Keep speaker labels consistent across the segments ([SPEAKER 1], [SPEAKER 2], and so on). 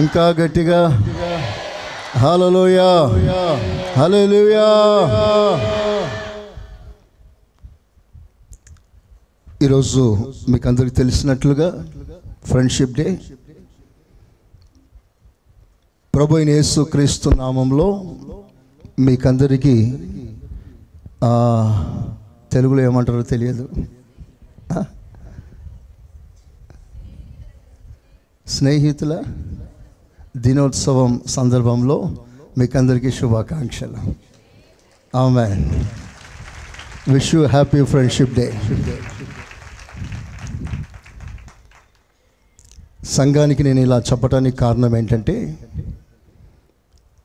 [SPEAKER 1] ఇంకా గట్టిగా హల్లెలూయా హల్లెలూయా. ఈరోజు మీకు అందరికి తెలిసినట్లుగా ఫ్రెండ్షిప్ డే. ప్రభు అయిన యేసుక్రీస్తు నామంలో మీకందరికీ తెలుగులో ఏమంటారో తెలియదు, స్నేహితుల దినోత్సవం సందర్భంలో మీకందరికీ శుభాకాంక్షలు. ఆమేన్. Wish you happy friendship day. సంఘానికి నేను ఇలా చెప్పడానికి కారణం ఏంటంటే,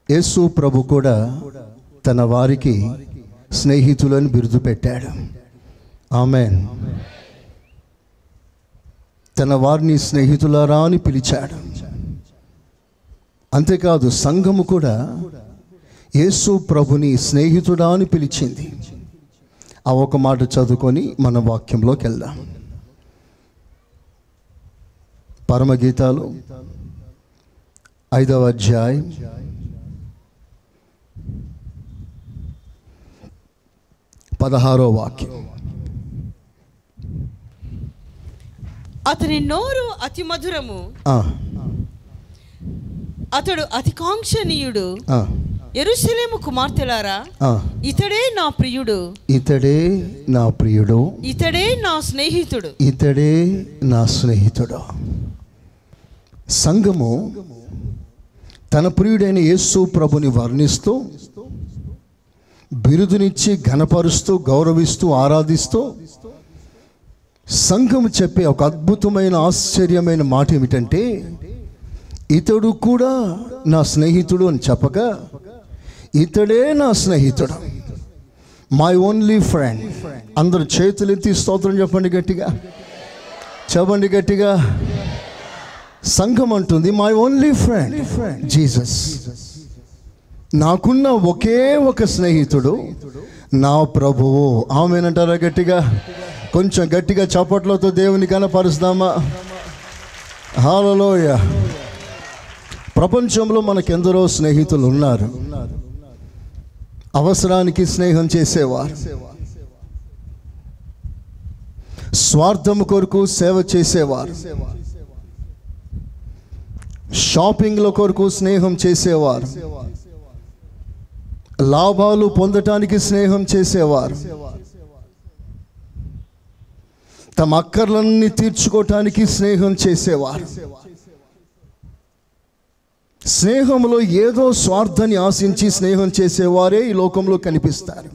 [SPEAKER 1] యేసు ప్రభు కూడా తన వారికి స్నేహితులను బిరుదు పెట్టాడు. ఆమేన్. తన వారిని స్నేహితులారా అని పిలిచాడు. అంతేకాదు సంఘము కూడా యేసు ప్రభుని స్నేహితుడా అని పిలిచింది. ఆ ఒక మాట చదువుకొని మన వాక్యంలోకి వెళ్దాం. పరమగీతాలు 5వ అధ్యాయం 16వ వాక్యం.
[SPEAKER 2] అతని నోరు అతి మధురము, అతడు అతి కాంక్షణీయుడు. యెరూషలేము కుమార్తెలారా, ఇతడే నా ప్రియుడు,
[SPEAKER 1] ఇతడే నా ప్రియుడు,
[SPEAKER 2] ఇతడే నా స్నేహితుడు,
[SPEAKER 1] ఇతడే నా స్నేహితుడు. సంఘము తన ప్రియుడైన యేసు ప్రభుని వర్ణిస్తూ, బిరుదునిచ్చి ఘనపరుస్తూ, గౌరవిస్తూ, ఆరాధిస్తూ సంఘం చెప్పే ఒక అద్భుతమైన ఆశ్చర్యమైన మాట ఏమిటంటే, ఇతడు కూడా నా స్నేహితుడు అని చెప్పగా, ఇతడే నా స్నేహితుడు, మై ఓన్లీ ఫ్రెండ్. అందరు చేతులు ఎత్తి స్తోత్రం చెప్పండి గట్టిగా, చెప్పండి గట్టిగా. సంఘం అంటుంది, మై ఓన్లీ ఫ్రెండ్ జీసస్. నాకున్న ఒకే ఒక స్నేహితుడు నా ప్రభువు. ఆమేనంటారా గట్టిగా? కొంచెం గట్టిగా చప్పట్లతో దేవుని కనపరుస్తామా? హల్లెలూయా. ప్రపంచంలో మనకెందరో స్నేహితులు ఉన్నారు. అవసరానికి స్నేహం చేసేవారు, స్వార్థం కొరకు సేవ చేసేవారు, షాపింగ్ల కొరకు స్నేహం చేసేవారు, లాభాలు పొందటానికి స్నేహం చేసేవారు, తమ అక్కర్లన్నీ తీర్చుకోవటానికి స్నేహం చేసేవారు. స్నేహంలో ఏదో స్వార్థాన్ని ఆశించి స్నేహం చేసేవారే ఈ లోకంలో కనిపిస్తారు.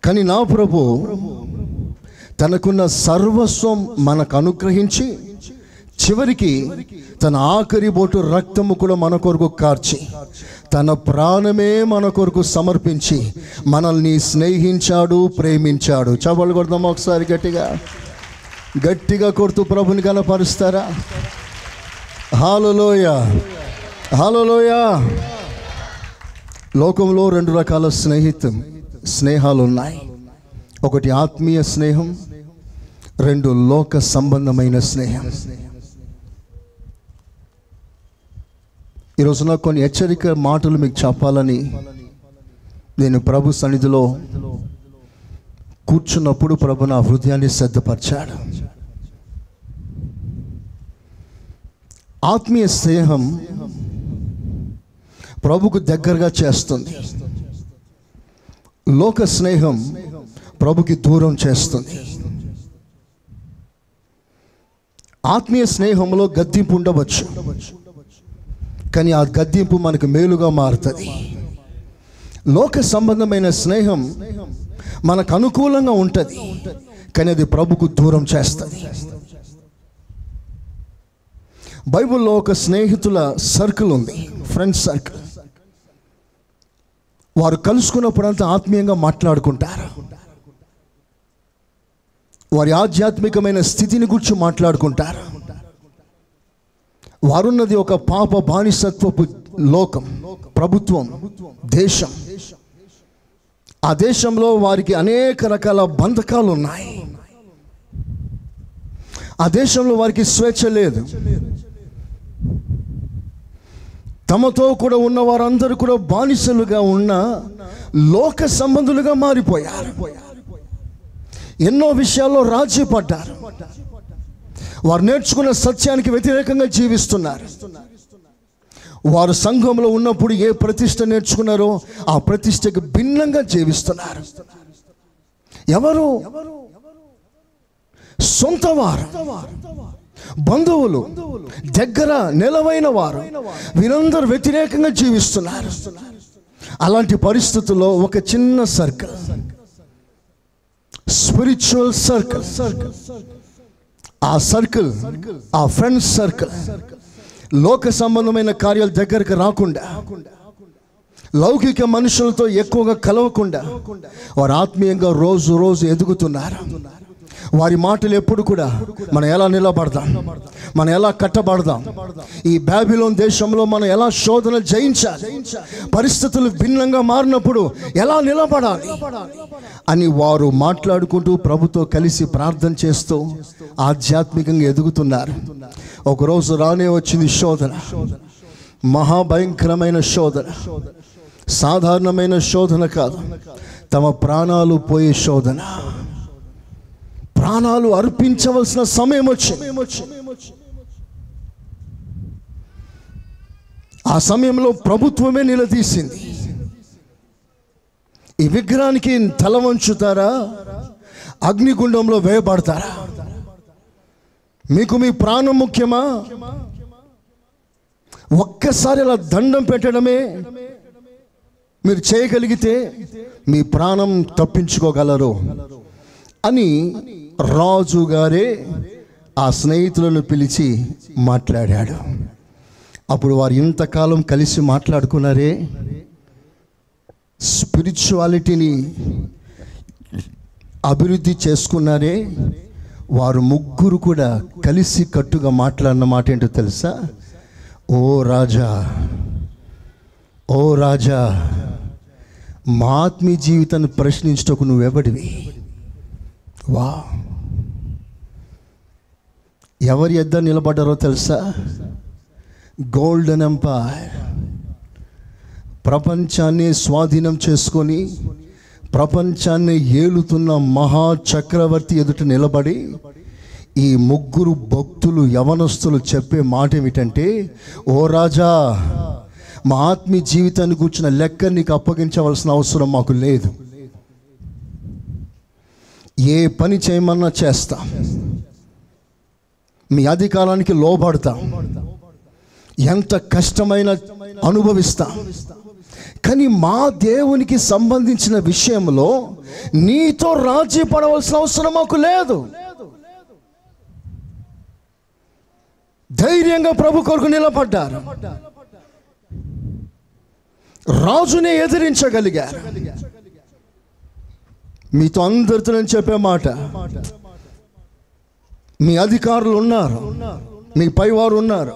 [SPEAKER 1] కానీ నా ప్రభు తనకున్న సర్వస్వం మనకు అనుగ్రహించి, చివరికి తన ఆఖరి బొట్టు రక్తము కూడా మన కొరకు కార్చి, తన ప్రాణమే మన కొరకు సమర్పించి మనల్ని స్నేహించాడు, ప్రేమించాడు. చప్పట్లు కొడతామా ఒకసారి గట్టిగా? గట్టిగా కొడుతూ ప్రభుని కనపరుస్తారా? హల్లెలూయా హల్లెలూయా. లోకంలో 2 రకాల స్నేహాలు ఉన్నాయి. ఒకటి ఆత్మీయ స్నేహం, 2 లోక సంబంధమైన స్నేహం. ఈరోజు నాకు కొన్ని హెచ్చరిక మాటలు మీకు చెప్పాలని నేను ప్రభు సన్నిధిలో కూర్చున్నప్పుడు ప్రభు నా హృదయాన్ని సిద్ధపరిచాడు. ఆత్మీయ స్నేహం ప్రభుకు దగ్గరగా చేస్తుంది, లోక స్నేహం ప్రభుకి దూరం చేస్తుంది. ఆత్మీయ స్నేహంలో గద్దింపు ఉండవచ్చు, కానీ ఆ గద్దింపు మనకు మేలుగా మారుతుంది. లోక సంబంధమైన స్నేహం మనకు అనుకూలంగా ఉంటుంది, కానీ అది ప్రభుకు దూరం చేస్తుంది. బైబిల్లో ఒక స్నేహితుల సర్కిల్ ఉంది, ఫ్రెండ్స్ సర్కిల్. వారు కలుసుకున్నప్పుడంతా ఆత్మీయంగా మాట్లాడుకుంటారు, వారి ఆధ్యాత్మికమైన స్థితిని గురించి మాట్లాడుకుంటారు. వారున్నది ఒక పాప బానిసత్వపు లోకం, ప్రభుత్వం, దేశం. ఆ దేశంలో వారికి అనేక రకాల బంధకాలు ఉన్నాయి. ఆ దేశంలో వారికి స్వేచ్ఛ లేదు. తమతో కూడా ఉన్న వారందరూ కూడా బానిసలుగా ఉన్న లోక సంబంధులుగా మారిపోయారు. ఎన్నో విషయాల్లో రాజీ పడ్డారు. వారు నేర్చుకున్న సత్యానికి వ్యతిరేకంగా జీవిస్తున్నారు. వారు సంఘంలో ఉన్నప్పుడు ఏ ప్రతిష్ట నేర్చుకున్నారో ఆ ప్రతిష్టకు భిన్నంగా జీవిస్తున్నారు. ఎవరు? సొంత వారు, బంధువులు, దగ్గర నిలవైన వారు, వీరందరూ వ్యతిరేకంగా జీవిస్తున్నారు. అలాంటి పరిస్థితుల్లో ఒక చిన్న సర్కిల్, స్పిరిచువల్ సర్కిల్, ఆ సర్కిల్, ఆ ఫ్రెండ్స్ సర్కిల్ లోక సంబంధమైన కార్యాల దగ్గరకు రాకుండా, లౌకిక మనుషులతో ఎక్కువగా కలవకుండా వారు ఆత్మీయంగా రోజు రోజు ఎదుగుతున్నారు. వారి మాటలు ఎప్పుడు కూడా మనం ఎలా నిలబడదాం, మనం ఎలా కట్టబడదాం, ఈ బాబిలోన్ దేశంలో మనం ఎలా శోధన జయించాలి, పరిస్థితులు భిన్నంగా మారినప్పుడు ఎలా నిలబడాలి అని వారు మాట్లాడుకుంటూ ప్రభుతో కలిసి ప్రార్థన చేస్తూ ఆధ్యాత్మికంగా ఎదుగుతున్నారు. ఒకరోజు రానే వచ్చింది శోధన, మహాభయంకరమైన శోధన. సాధారణమైన శోధన కాదు, తమ ప్రాణాలు పోయే శోధన. ప్రాణాలు అర్పించవలసిన సమయం వచ్చింది. ఆ సమయంలో ప్రభుత్వమే నిలదీసింది, ఈ విగ్రహానికి తల వంచుతారా, అగ్నిగుండంలో వేయబడతారా? మీకు మీ ప్రాణం ముఖ్యమా? ఒక్కసారి అలా దండం పెట్టడమే మీరు చేయగలిగితే మీ ప్రాణం తప్పించుకోగలరు అని రాజుగారే ఆ స్నేహితులను పిలిచి మాట్లాడాడు. అప్పుడు వారు ఇంతకాలం కలిసి మాట్లాడుకున్నారే, స్పిరిచువాలిటీని అభివృద్ధి చేసుకున్నారే, వారు ముగ్గురు కూడా కలిసి కట్టుగా మాట్లాడిన మాట ఏంటో తెలుసా? ఓ రాజా, ఓ రాజా, మా ఆత్మీయ జీవితాన్ని ప్రశ్నించటకు నువ్వెవడివి? వా, ఎవరి ఎద్ద నిలబడ్డారో తెలుసా? గోల్డెన్ ఎంపైర్, ప్రపంచాన్ని స్వాధీనం చేసుకొని ప్రపంచాన్ని ఏలుతున్న మహా చక్రవర్తి ఎదుట నిలబడి ఈ ముగ్గురు భక్తులు యవనస్తులు చెప్పే మాట ఏమిటంటే, ఓ రాజా, మా ఆత్మీయ జీవితాన్ని కూర్చున్న లెక్క నీకు అప్పగించవలసిన అవసరం మాకు లేదు. ఏ పని చేయమన్నా చేస్తాం, మీ అధికారానికి లోబడతాం, ఎంత కష్టమైన అనుభవిస్తాం. కానీ మా దేవునికి సంబంధించిన విషయంలో నీతో రాజీ పడవలసిన అవసరం మాకు లేదు. ధైర్యంగా ప్రభు కొరకు నిలబడ్డారు, రాజునే ఎదిరించగలిగారు. మీతో అందరితో నేను చెప్పే మాట, మీ అధికారులు ఉన్నారు, మీ పైవారు ఉన్నారు,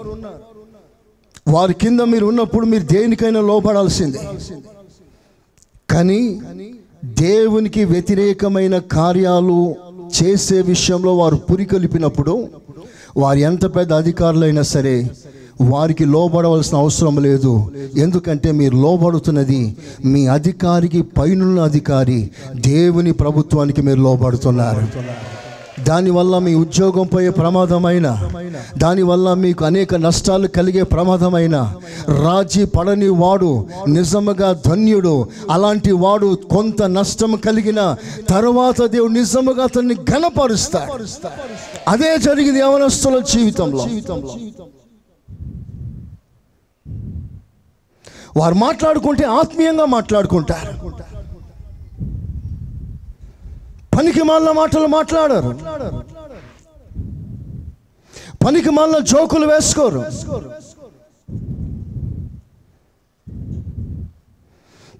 [SPEAKER 1] వారి కింద మీరు ఉన్నప్పుడు మీరు దేనికైనా లోపడాల్సిందే. కానీ దేవునికి వ్యతిరేకమైన కార్యాలు చేసే విషయంలో వారు పురికొల్పినప్పుడు వారు ఎంత పెద్ద అధికారులైనా సరే వారికి లోబడవలసిన అవసరం లేదు. ఎందుకంటే మీరు లోబడుతున్నది మీ అధికారికి పైనున్న అధికారి దేవుని ప్రభుత్వానికి మీరు లోబడుతున్నారు. దానివల్ల మీ ఉద్యోగం పోయే ప్రమాదమైన, దానివల్ల మీకు అనేక నష్టాలు కలిగే ప్రమాదమైన రాజీ పడని వాడు నిజముగా ధన్యుడు. అలాంటి వాడు కొంత నష్టం కలిగిన తరువాత దేవుడు నిజముగా అతన్ని ఘనపరుస్తాడు. అదే జరిగింది యవనస్తుల జీవితంలో. వారు మాట్లాడుకుంటే ఆత్మీయంగా మాట్లాడుకుంటారు, పనికి మాలిన మాటలు మాట్లాడారు, పనికి మాలిన జోకులు వేసుకోరు,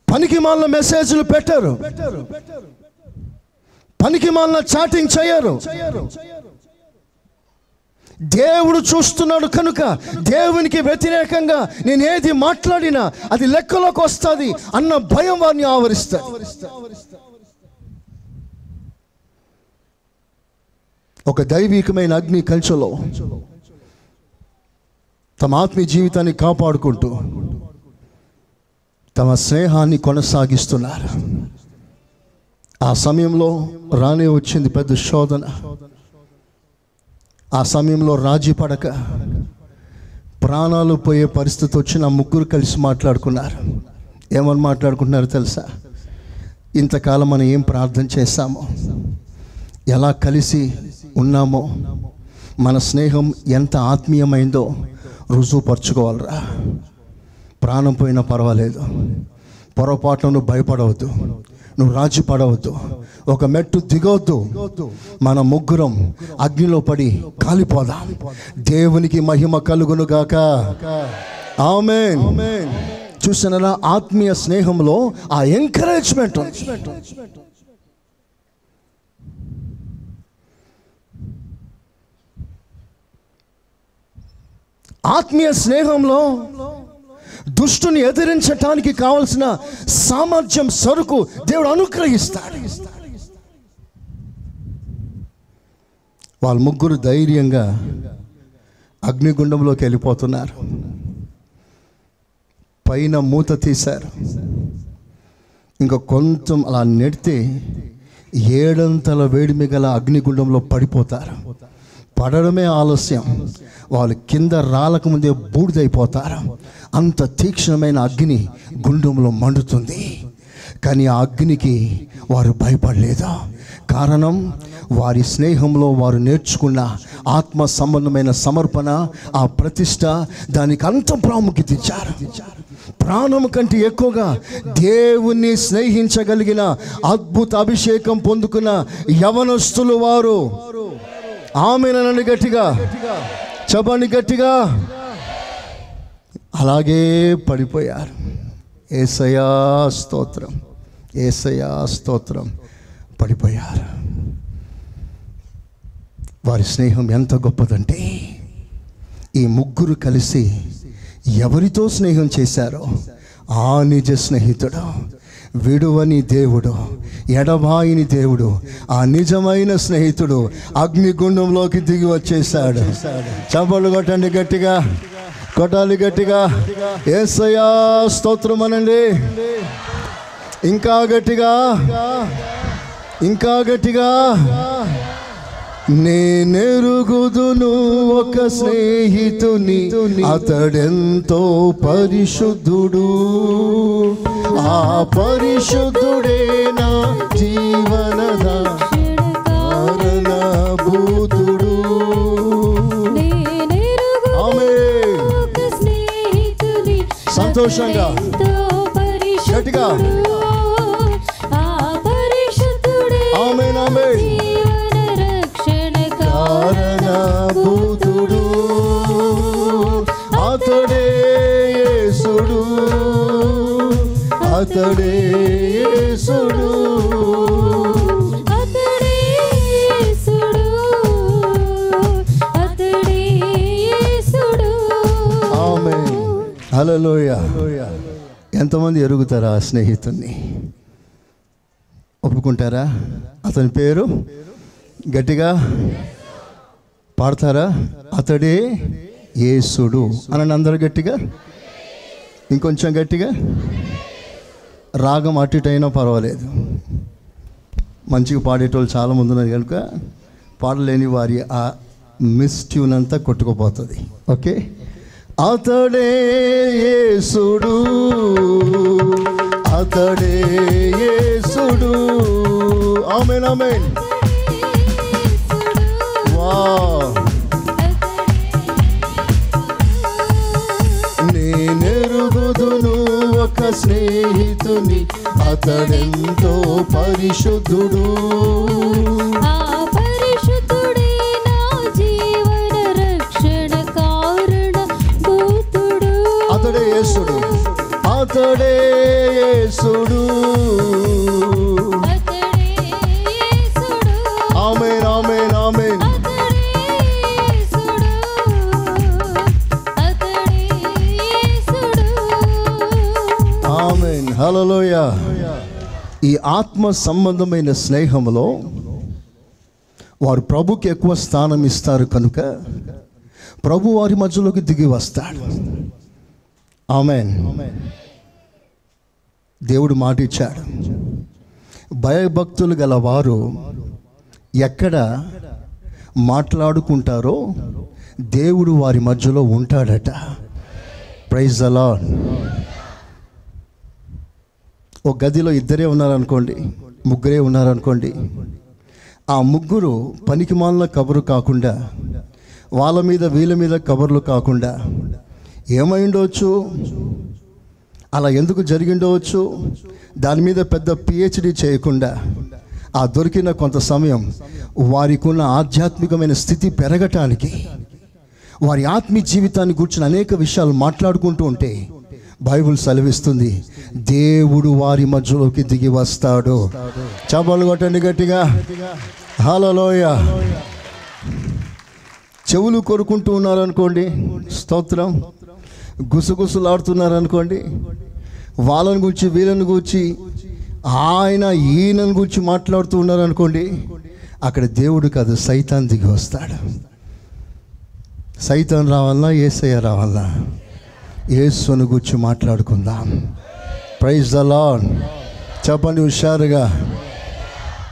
[SPEAKER 1] పనికి మాలిన మెసేజ్లు పెట్టారు, పనికి మాలిన చాటింగ్ చేయరు. దేవుడు చూస్తున్నాడు కనుక దేవునికి వ్యతిరేకంగా నేను ఏది మాట్లాడినా అది లెక్కలోకి వస్తుంది అన్న భయం వారిని ఆవరిస్తుంది. ఒక దైవికమైన అగ్ని కంచెలో తమ ఆత్మీయ జీవితాన్ని కాపాడుకుంటూ తమ స్నేహాన్ని కొనసాగిస్తున్నారు. ఆ సమయంలో రానే వచ్చింది పెద్ద శోధన. ఆ సమయంలో రాజీ పడక ప్రాణాలు పోయే పరిస్థితి వచ్చిన ముగ్గురు కలిసి మాట్లాడుకున్నారు. ఏమని మాట్లాడుకుంటున్నారో తెలుసా? ఇంతకాలం మనం ఏం ప్రార్థన చేశామో, ఎలా కలిసి ఉన్నామో, మన స్నేహం ఎంత ఆత్మీయమైందో రుజువుపరచుకోవాలరా. ప్రాణం పోయినా పర్వాలేదు, పొరపాటును నువ్వు భయపడవద్దు, నువ్వు రాజీ పడవద్దు, ఒక మెట్టు దిగవద్దు. మన ముగ్గురం అగ్నిలో పడి కాలిపోదాం. దేవునికి మహిమ కలుగును గాక. ఆమేన్. చూసినలా ఆత్మీయ స్నేహంలో ఆ ఎంకరేజ్మెంట్. ఆత్మీయ స్నేహంలో దుష్టుని ఎదిరించటానికి కావలసిన సామర్థ్యం, సరుకు దేవుడు అనుగ్రహిస్తాడు. వాళ్ళ ముగ్గురు ధైర్యంగా అగ్నిగుండంలోకి వెళ్ళిపోతున్నారు. పైన మూత తీశారు. ఇంకా కొంచెం అలా నెడితే 7 అంతల వేడిమి గల అగ్నిగుండంలో పడిపోతారు. పడడమే ఆలస్యం, వాళ్ళు కింద రాలకముందే బూడిదైపోతారు. అంత తీక్షణమైన అగ్ని గుండంలో మండుతుంది. కానీ ఆ అగ్నికి వారు భయపడలేదు. కారణం, వారి స్నేహంలో వారు నేర్చుకున్న ఆత్మ సంబంధమైన సమర్పణ, ఆ ప్రతిష్ట, దానికి అంత ప్రాముఖ్యత ఇచ్చారు. ప్రాణం కంటే ఎక్కువగా దేవుణ్ణి స్నేహించగలిగిన అద్భుత అభిషేకం పొందుకున్న యవనస్తులు వారు. ఆమేనని గట్టిగా చెప్పండి, గట్టిగా. అలాగే పడిపోయారు. యేసయ్యా స్తోత్రం, యేసయ్యా స్తోత్రం. పడిపోయారు. వారి స్నేహం ఎంత గొప్పదంటే, ఈ ముగ్గురు కలిసి ఎవరితో స్నేహం చేశారో ఆ నిజ స్నేహితుడు, విడువని దేవుడు, ఎడబాయిని దేవుడు, ఆ నిజమైన స్నేహితుడు అగ్నిగుండంలోకి దిగి వచ్చేసాడు. చప్పట్లు కొట్టండి గట్టిగా, కొట్టాలి గట్టిగా. యేసయ్యా స్తోత్రం అనండి. ఇంకా గట్టిగా, ఇంకా గట్టిగా. నేనెరుగుదును ఒక స్నేహితుని, అతడెంతో పరిశుద్ధుడు, ఆ పరిశుద్ధుడే నా జీవనద కారణభూతుడు. ఆమేన్. సంతోషంగా గట్టిగా ఆమేన్, ఆమేన్. కారణభూతుడు అతడే యేసుడు, అతడే యేసుడు,
[SPEAKER 3] అతడే యేసుడు, అతడే యేసుడు.
[SPEAKER 1] ఆమేన్. హల్లెలూయా. ఎంతమంది ఎరుగుతారా ఆ స్నేహితుణ్ణి? ఒప్పుకుంటారా? అతని పేరు గట్టిగా పాడతారా? అతడే యేసుడు అని అందరూ గట్టిగా, ఇంకొంచెం గట్టిగా. రాగం అటు ఇటు అయినా పర్వాలేదు, మంచిగా పాడేటోళ్ళు చాలామంది ఉన్నారు కనుక పాడలేని వారి ఆ మిస్ ట్యూన్ అంతా కొట్టుకుపోతుంది. ఓకే. అతడే యేసుడు, అతడే యేసుడు. ఆమేన్, ఆమేన్. నేనెరుగుదును ఒక స్నేహితుని, అతడెంతో పరిశుద్ధుడు,
[SPEAKER 3] ఆ పరిశుద్ధుడే నా జీవన రక్షణ కారణభూతుడు.
[SPEAKER 1] అతడే యేసుడు, అతడే యేసుడు,
[SPEAKER 3] అతడే యేసుడు.
[SPEAKER 1] ఆమేన్, ఆమేన్, ఆమేన్. ఆమేన్. హల్లెలూయా. ఈ ఆత్మ సంబంధమైన స్నేహంలో వారు ప్రభుకి ఎక్కువ స్థానం ఇస్తారు కనుక ప్రభు వారి మధ్యలోకి దిగి వస్తాడు. ఆమేన్. దేవుడు మాట ఇచ్చాడు, భయభక్తులు గల వారు ఎక్కడ మాట్లాడుకుంటారో దేవుడు వారి మధ్యలో ఉంటాడట. Praise the Lord. ఒక గదిలో ఇద్దరే ఉన్నారనుకోండి, ముగ్గురే ఉన్నారనుకోండి. ఆ ముగ్గురు పనికిమాలిన కబురు కాకుండా, వాళ్ళ మీద వీళ్ళ మీద కబుర్లు కాకుండా ఏమై ఉండవచ్చు, అలా ఎందుకు జరిగిండవచ్చు, దాని మీద పెద్ద పిహెచ్డి చేయకుండా ఆ దొరికిన కొంత సమయం వారికి ఉన్న ఆధ్యాత్మికమైన స్థితి పెరగటానికి, వారి ఆత్మీయ జీవితాన్ని గురించి అనేక విషయాలు మాట్లాడుకుంటూ ఉంటే బైబిల్ సెలవిస్తుంది, దేవుడు వారి మధ్యలోకి దిగి వస్తాడు. చప్పలు కొట్టండి గట్టిగా, హల్లెలూయా. చెవులు కొరుకుంటూ ఉన్నారనుకోండి, స్తోత్రం. గుసగుసలాడుతున్నారనుకోండి, వాళ్ళని గురించి వీళ్ళని గురించి ఆయన ఈయనని గురించి మాట్లాడుతూ ఉన్నారనుకోండి, అక్కడ దేవుడు కాదు సైతాన్ దిగి వస్తాడు. సైతాన్ రావాలన్నా యేసయ్య రావాలన్నా యేసుని గురించి మాట్లాడుకుందాం. Praise the Lord. చెప్పండి హుషారుగా.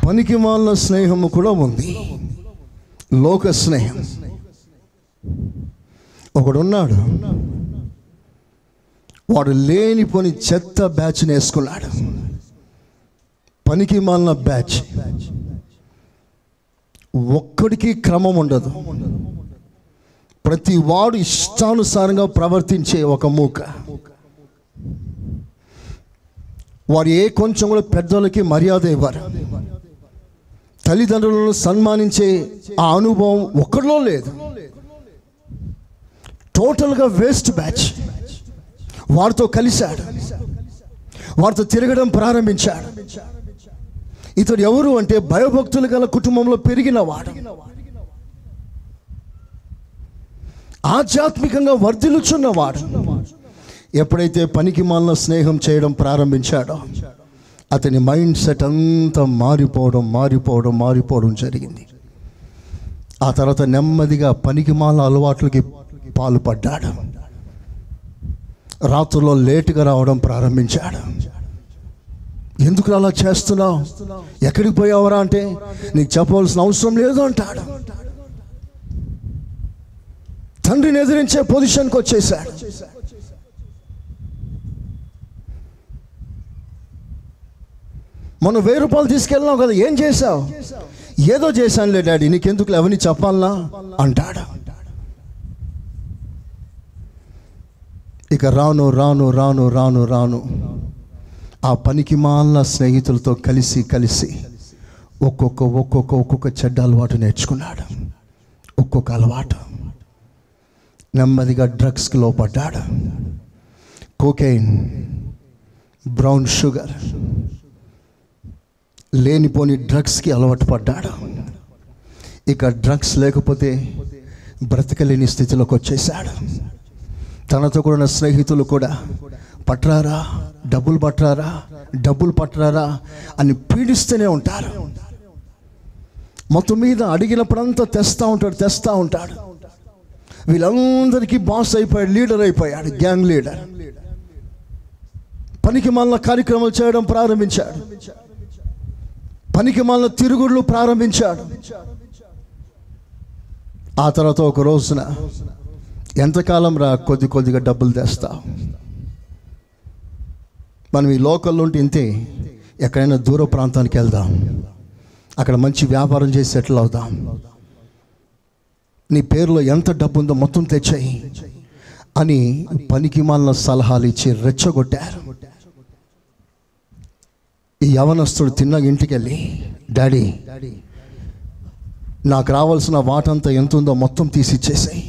[SPEAKER 1] పనికిమాలిన స్నేహము కూడా ఉంది, లోక స్నేహం. ఒకడున్నాడు, వాడు లేనిపోని చెత్త బ్యాచ్ని వేసుకున్నాడు, పనికిమాలిన బ్యాచ్. ఒక్కడికి క్రమం ఉండదు, ప్రతి వాడు ఇష్టానుసారంగా ప్రవర్తించే ఒక మూక. వారు ఏ కొంచెం కూడా పెద్దలకి మర్యాద ఇవ్వరు, తల్లిదండ్రులను సన్మానించే ఆ అనుభవం ఒక్కడిలో లేదు. టోటల్గా వేస్ట్ బ్యాచ్. వారితో కలిశాడు, వారితో తిరగడం ప్రారంభించాడు. ఇతడు ఎవరు అంటే భయభక్తులు గల కుటుంబంలో పెరిగిన వాడు, ఆధ్యాత్మికంగా వర్ధిల్లుచున్నవాడు. ఎప్పుడైతే పనికిమాలిన స్నేహం చేయడం ప్రారంభించాడో అతని మైండ్ సెట్ అంతా మారిపోవడం జరిగింది. ఆ తర్వాత నెమ్మదిగా పనికిమాలిన అలవాట్లకి పాల్పడ్డాడు. రాత్రుల్లో లేటుగా రావడం ప్రారంభించాడు. ఎందుకు అలా చేస్తున్నావు, ఎక్కడికి పోయావరా అంటే నీకు చెప్పవలసిన అవసరం లేదు అంటాడు. తండ్రిని ఎదిరించే పొజిషన్కి వచ్చేసాడు. మనం 1000 రూపాయలు తీసుకెళ్ళినావు కదా, ఏం చేసావు? ఏదో చేశానులే డాడీ, నీకెందుకు అవన్నీ చెప్పాలనా అంటాడు. ఇక రాను ఆ పనికిమాలిన స్నేహితులతో కలిసి ఒక్కొక్క చెడ్డ అలవాటు నేర్చుకున్నాడు. ఒక్కొక్క అలవాటు. నెమ్మదిగా డ్రగ్స్కి లోపడ్డాడు. కోకెయిన్, బ్రౌన్ షుగర్, లేనిపోని డ్రగ్స్కి అలవాటు పడ్డాడు. ఇక డ్రగ్స్ లేకపోతే బ్రతకలేని స్థితిలోకి వచ్చేసాడు. తనతో కూడా స్నేహితులు కూడా పట్రారా, డబ్బులు పట్రారా అని పీడిస్తూనే ఉంటారు. మొత్తం మీద అడిగినప్పుడంతా తెస్తా ఉంటాడు. వీళ్ళందరికీ బాస్ అయిపోయాడు, లీడర్ అయిపోయాడు, గ్యాంగ్ లీడర్. పనికిమాలిన కార్యక్రమాలు చేయడం ప్రారంభించాడు, పనికిమాలిన తిరుగుళ్ళు ప్రారంభించాడు. ఆ తర్వాత ఒక రోజున, ఎంతకాలం రా కొద్దిగా డబ్బులు తెస్తావు, మనం ఈ లోకల్లో ఉంటే ఇంతే, ఎక్కడైనా దూర ప్రాంతానికి వెళ్దాం, అక్కడ మంచి వ్యాపారం చేసి సెటిల్ అవుదాం, నీ పేరులో ఎంత డబ్బు ఉందో మొత్తం తెచ్చాయి అని పనికిమాలిన సలహాలు ఇచ్చి రెచ్చగొట్టారు. ఈ యవనస్తుడు తిన్న ఇంటికి వెళ్ళి, డాడీ నాకు రావాల్సిన వాటంతా ఎంత ఉందో మొత్తం తీసి ఇచ్చేసాయి,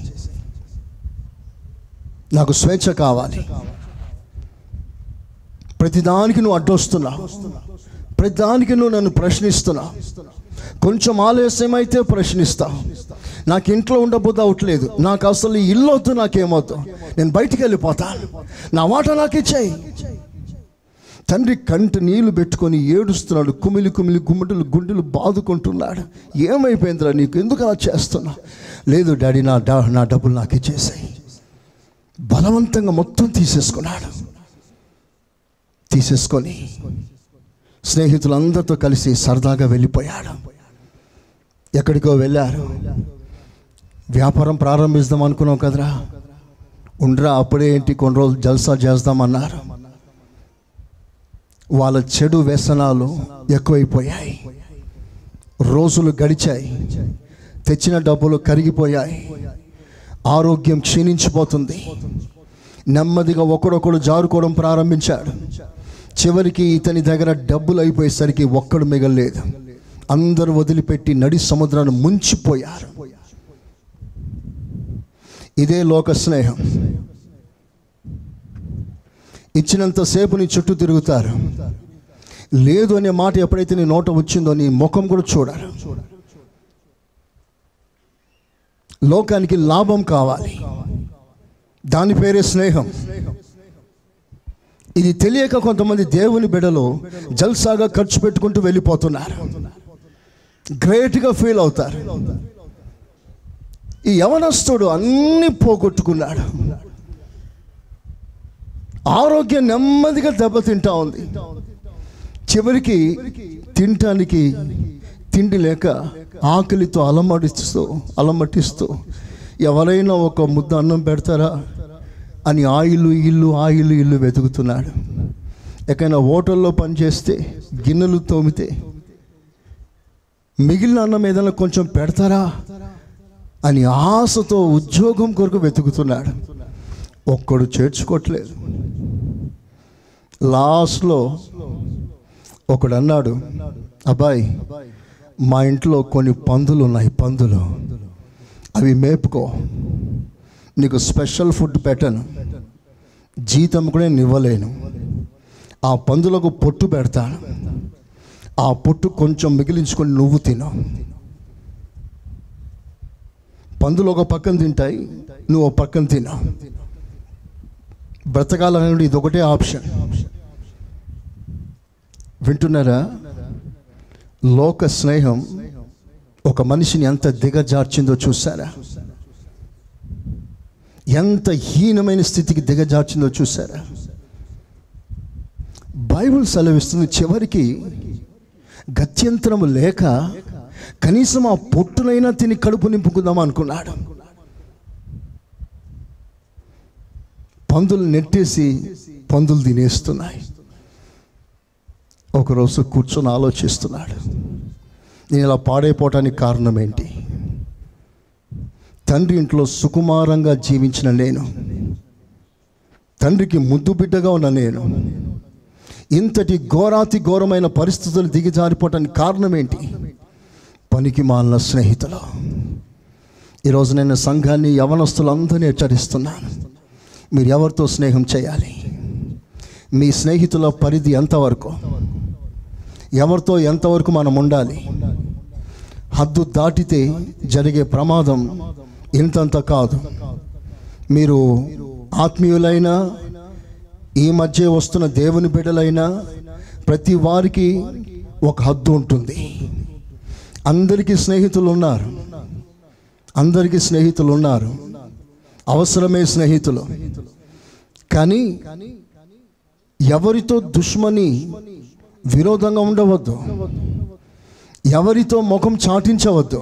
[SPEAKER 1] నాకు స్వేచ్ఛ కావాలి, ప్రతిదానికి నువ్వు అడ్డొస్తున్నావు, ప్రతిదానికి నువ్వు నన్ను ప్రశ్నిస్తున్నావు, కొంచెం ఆలస్యం అయితే ప్రశ్నిస్తావు, నాకు ఇంట్లో ఉండబోద్దు అవట్లేదు, నాకు అసలు ఇల్లు వద్దు, నాకేమొద్దు, నేను బయటికి వెళ్ళిపోతాను, నా వాట నాకు ఇచ్చేయి. తండ్రి కంట నీళ్లు పెట్టుకొని ఏడుస్తున్నాడు, కుమిలి కుమిలి గుండెలు బాదుకుంటున్నాడు. ఏమైపోయిందిరా నీకు, ఎందుకు అలా చేస్తున్నా? లేదు డాడీ, నా డబ్బులు నాకు ఇచ్చేసాయి. బలవంతంగా మొత్తం తీసేసుకొని స్నేహితులందరితో కలిసి సరదాగా వెళ్ళిపోయాడు. ఎక్కడికో వెళ్ళారు. వ్యాపారం ప్రారంభిస్తాం అనుకున్నాం కదరా, ఉండరా అప్పుడే ఏంటి, కొన్ని రోజులు జల్సా చేద్దామన్నారు. వాళ్ళ చెడు వ్యసనాలు ఎక్కువైపోయాయి. రోజులు గడిచాయి, తెచ్చిన డబ్బులు కరిగిపోయాయి, ఆరోగ్యం క్షీణించిపోతుంది. నెమ్మదిగా ఒకడొకడు జారుకోవడం ప్రారంభించాడు. చివరికి ఇతని దగ్గర డబ్బులు అయిపోయేసరికి ఒక్కడు మిగలలేదు. అందరూ వదిలిపెట్టి నడి సముద్రాన్ని ముంచిపోయారు. ఇదే లోక స్నేహం. ఇచ్చినంతసేపు నీ చుట్టూ తిరుగుతారు. లేదు అనే మాట ఎప్పుడైతే నీ నోట వచ్చిందో నీ ముఖం కూడా చూడాలి. లోకానికి లాభం కావాలి, దాని పేరే స్నేహం. ఇది తెలియక కొంతమంది దేవుని బిడ్డలు జల్సాగా ఖర్చు పెట్టుకుంటూ వెళ్ళిపోతున్నారు, గ్రేట్గా ఫీల్ అవుతారు. ఈ యవనస్తుడు అన్నీ పోగొట్టుకున్నాడు. ఆరోగ్యం నెమ్మదిగా దెబ్బతింటా ఉంది. చివరికి తినటానికి తిండి లేక ఆకలితో అలమటిస్తూ ఎవరైనా ఒక ముద్ద అన్నం పెడతారా అని ఇల్లు వెతుకుతున్నాడు. ఎక్కడైనా హోటల్లో పనిచేస్తే గిన్నెలు తోమితే మిగిలిన అన్నం ఏదైనా కొంచెం పెడతారా అని ఆశతో ఉద్యోగం కొరకు వెతుకుతున్నాడు. ఒక్కడు చేర్చుకోవట్లేదు. లాస్ట్లో ఒకడు అన్నాడు, అబ్బాయి మా ఇంట్లో కొన్ని పందులు ఉన్నాయి, అవి మేపుకో, నీకు స్పెషల్ ఫుడ్ పెట్టను, జీతం కూడా నేను ఇవ్వలేను, ఆ పందులకు పొట్టు పెడతాను, ఆ పొట్టు కొంచెం మిగిలించుకొని నువ్వు తిను. పందులు ఒక పక్కన తింటాయి, నువ్వు ఒక పక్కన తిను. బ్రతకాలనేది ఇది ఒకటే ఆప్షన్. వింటున్నారా? లోక స్నేహం ఒక మనిషిని ఎంత దిగజార్చిందో చూసారా? ఎంత హీనమైన స్థితికి దిగజార్చిందో చూసారా? బైబిల్ సెలవిస్తుంది, చివరికి గత్యంతరము లేక కనీసం ఆ పొట్టునైనా తిని కడుపు నింపుకుందాం అనుకున్నాడు. పందులు నెట్టేసి పందులు తినేస్తున్నాయి. ఒకరోజు కూర్చొని ఆలోచిస్తున్నాడు, నేను ఇలా పాడైపోవటానికి కారణం ఏంటి? తండ్రి ఇంట్లో సుకుమారంగా జీవించిన నేను, తండ్రికి ముద్దు బిడ్డగా ఉన్న నేను, ఇంతటి ఘోరమైన పరిస్థితులు దిగజారిపోవటానికి కారణం ఏంటి? పనికి మాలిన స్నేహితులు. ఈరోజు నేను సంఘాన్ని, యవనస్తులందరినీ హెచ్చరిస్తున్నాను, మీరు ఎవరితో స్నేహం చేయాలి? మీ స్నేహితుల పరిధి ఎంతవరకు? ఎవరితో ఎంతవరకు మనం ఉండాలి? హద్దు దాటితే జరిగే ప్రమాదం ఇంతంత కాదు. మీరు ఆత్మీయులైనా, ఈ మధ్య వస్తున్న దేవుని బిడ్డలైనా, ప్రతి వారికి ఒక హద్దు ఉంటుంది. అందరికీ స్నేహితులు ఉన్నారు, అవసరమే స్నేహితులు. కానీ ఎవరితో దుష్మని, విరోధంగా ఉండవద్దు, ఎవరితో ముఖం చాటించవద్దు.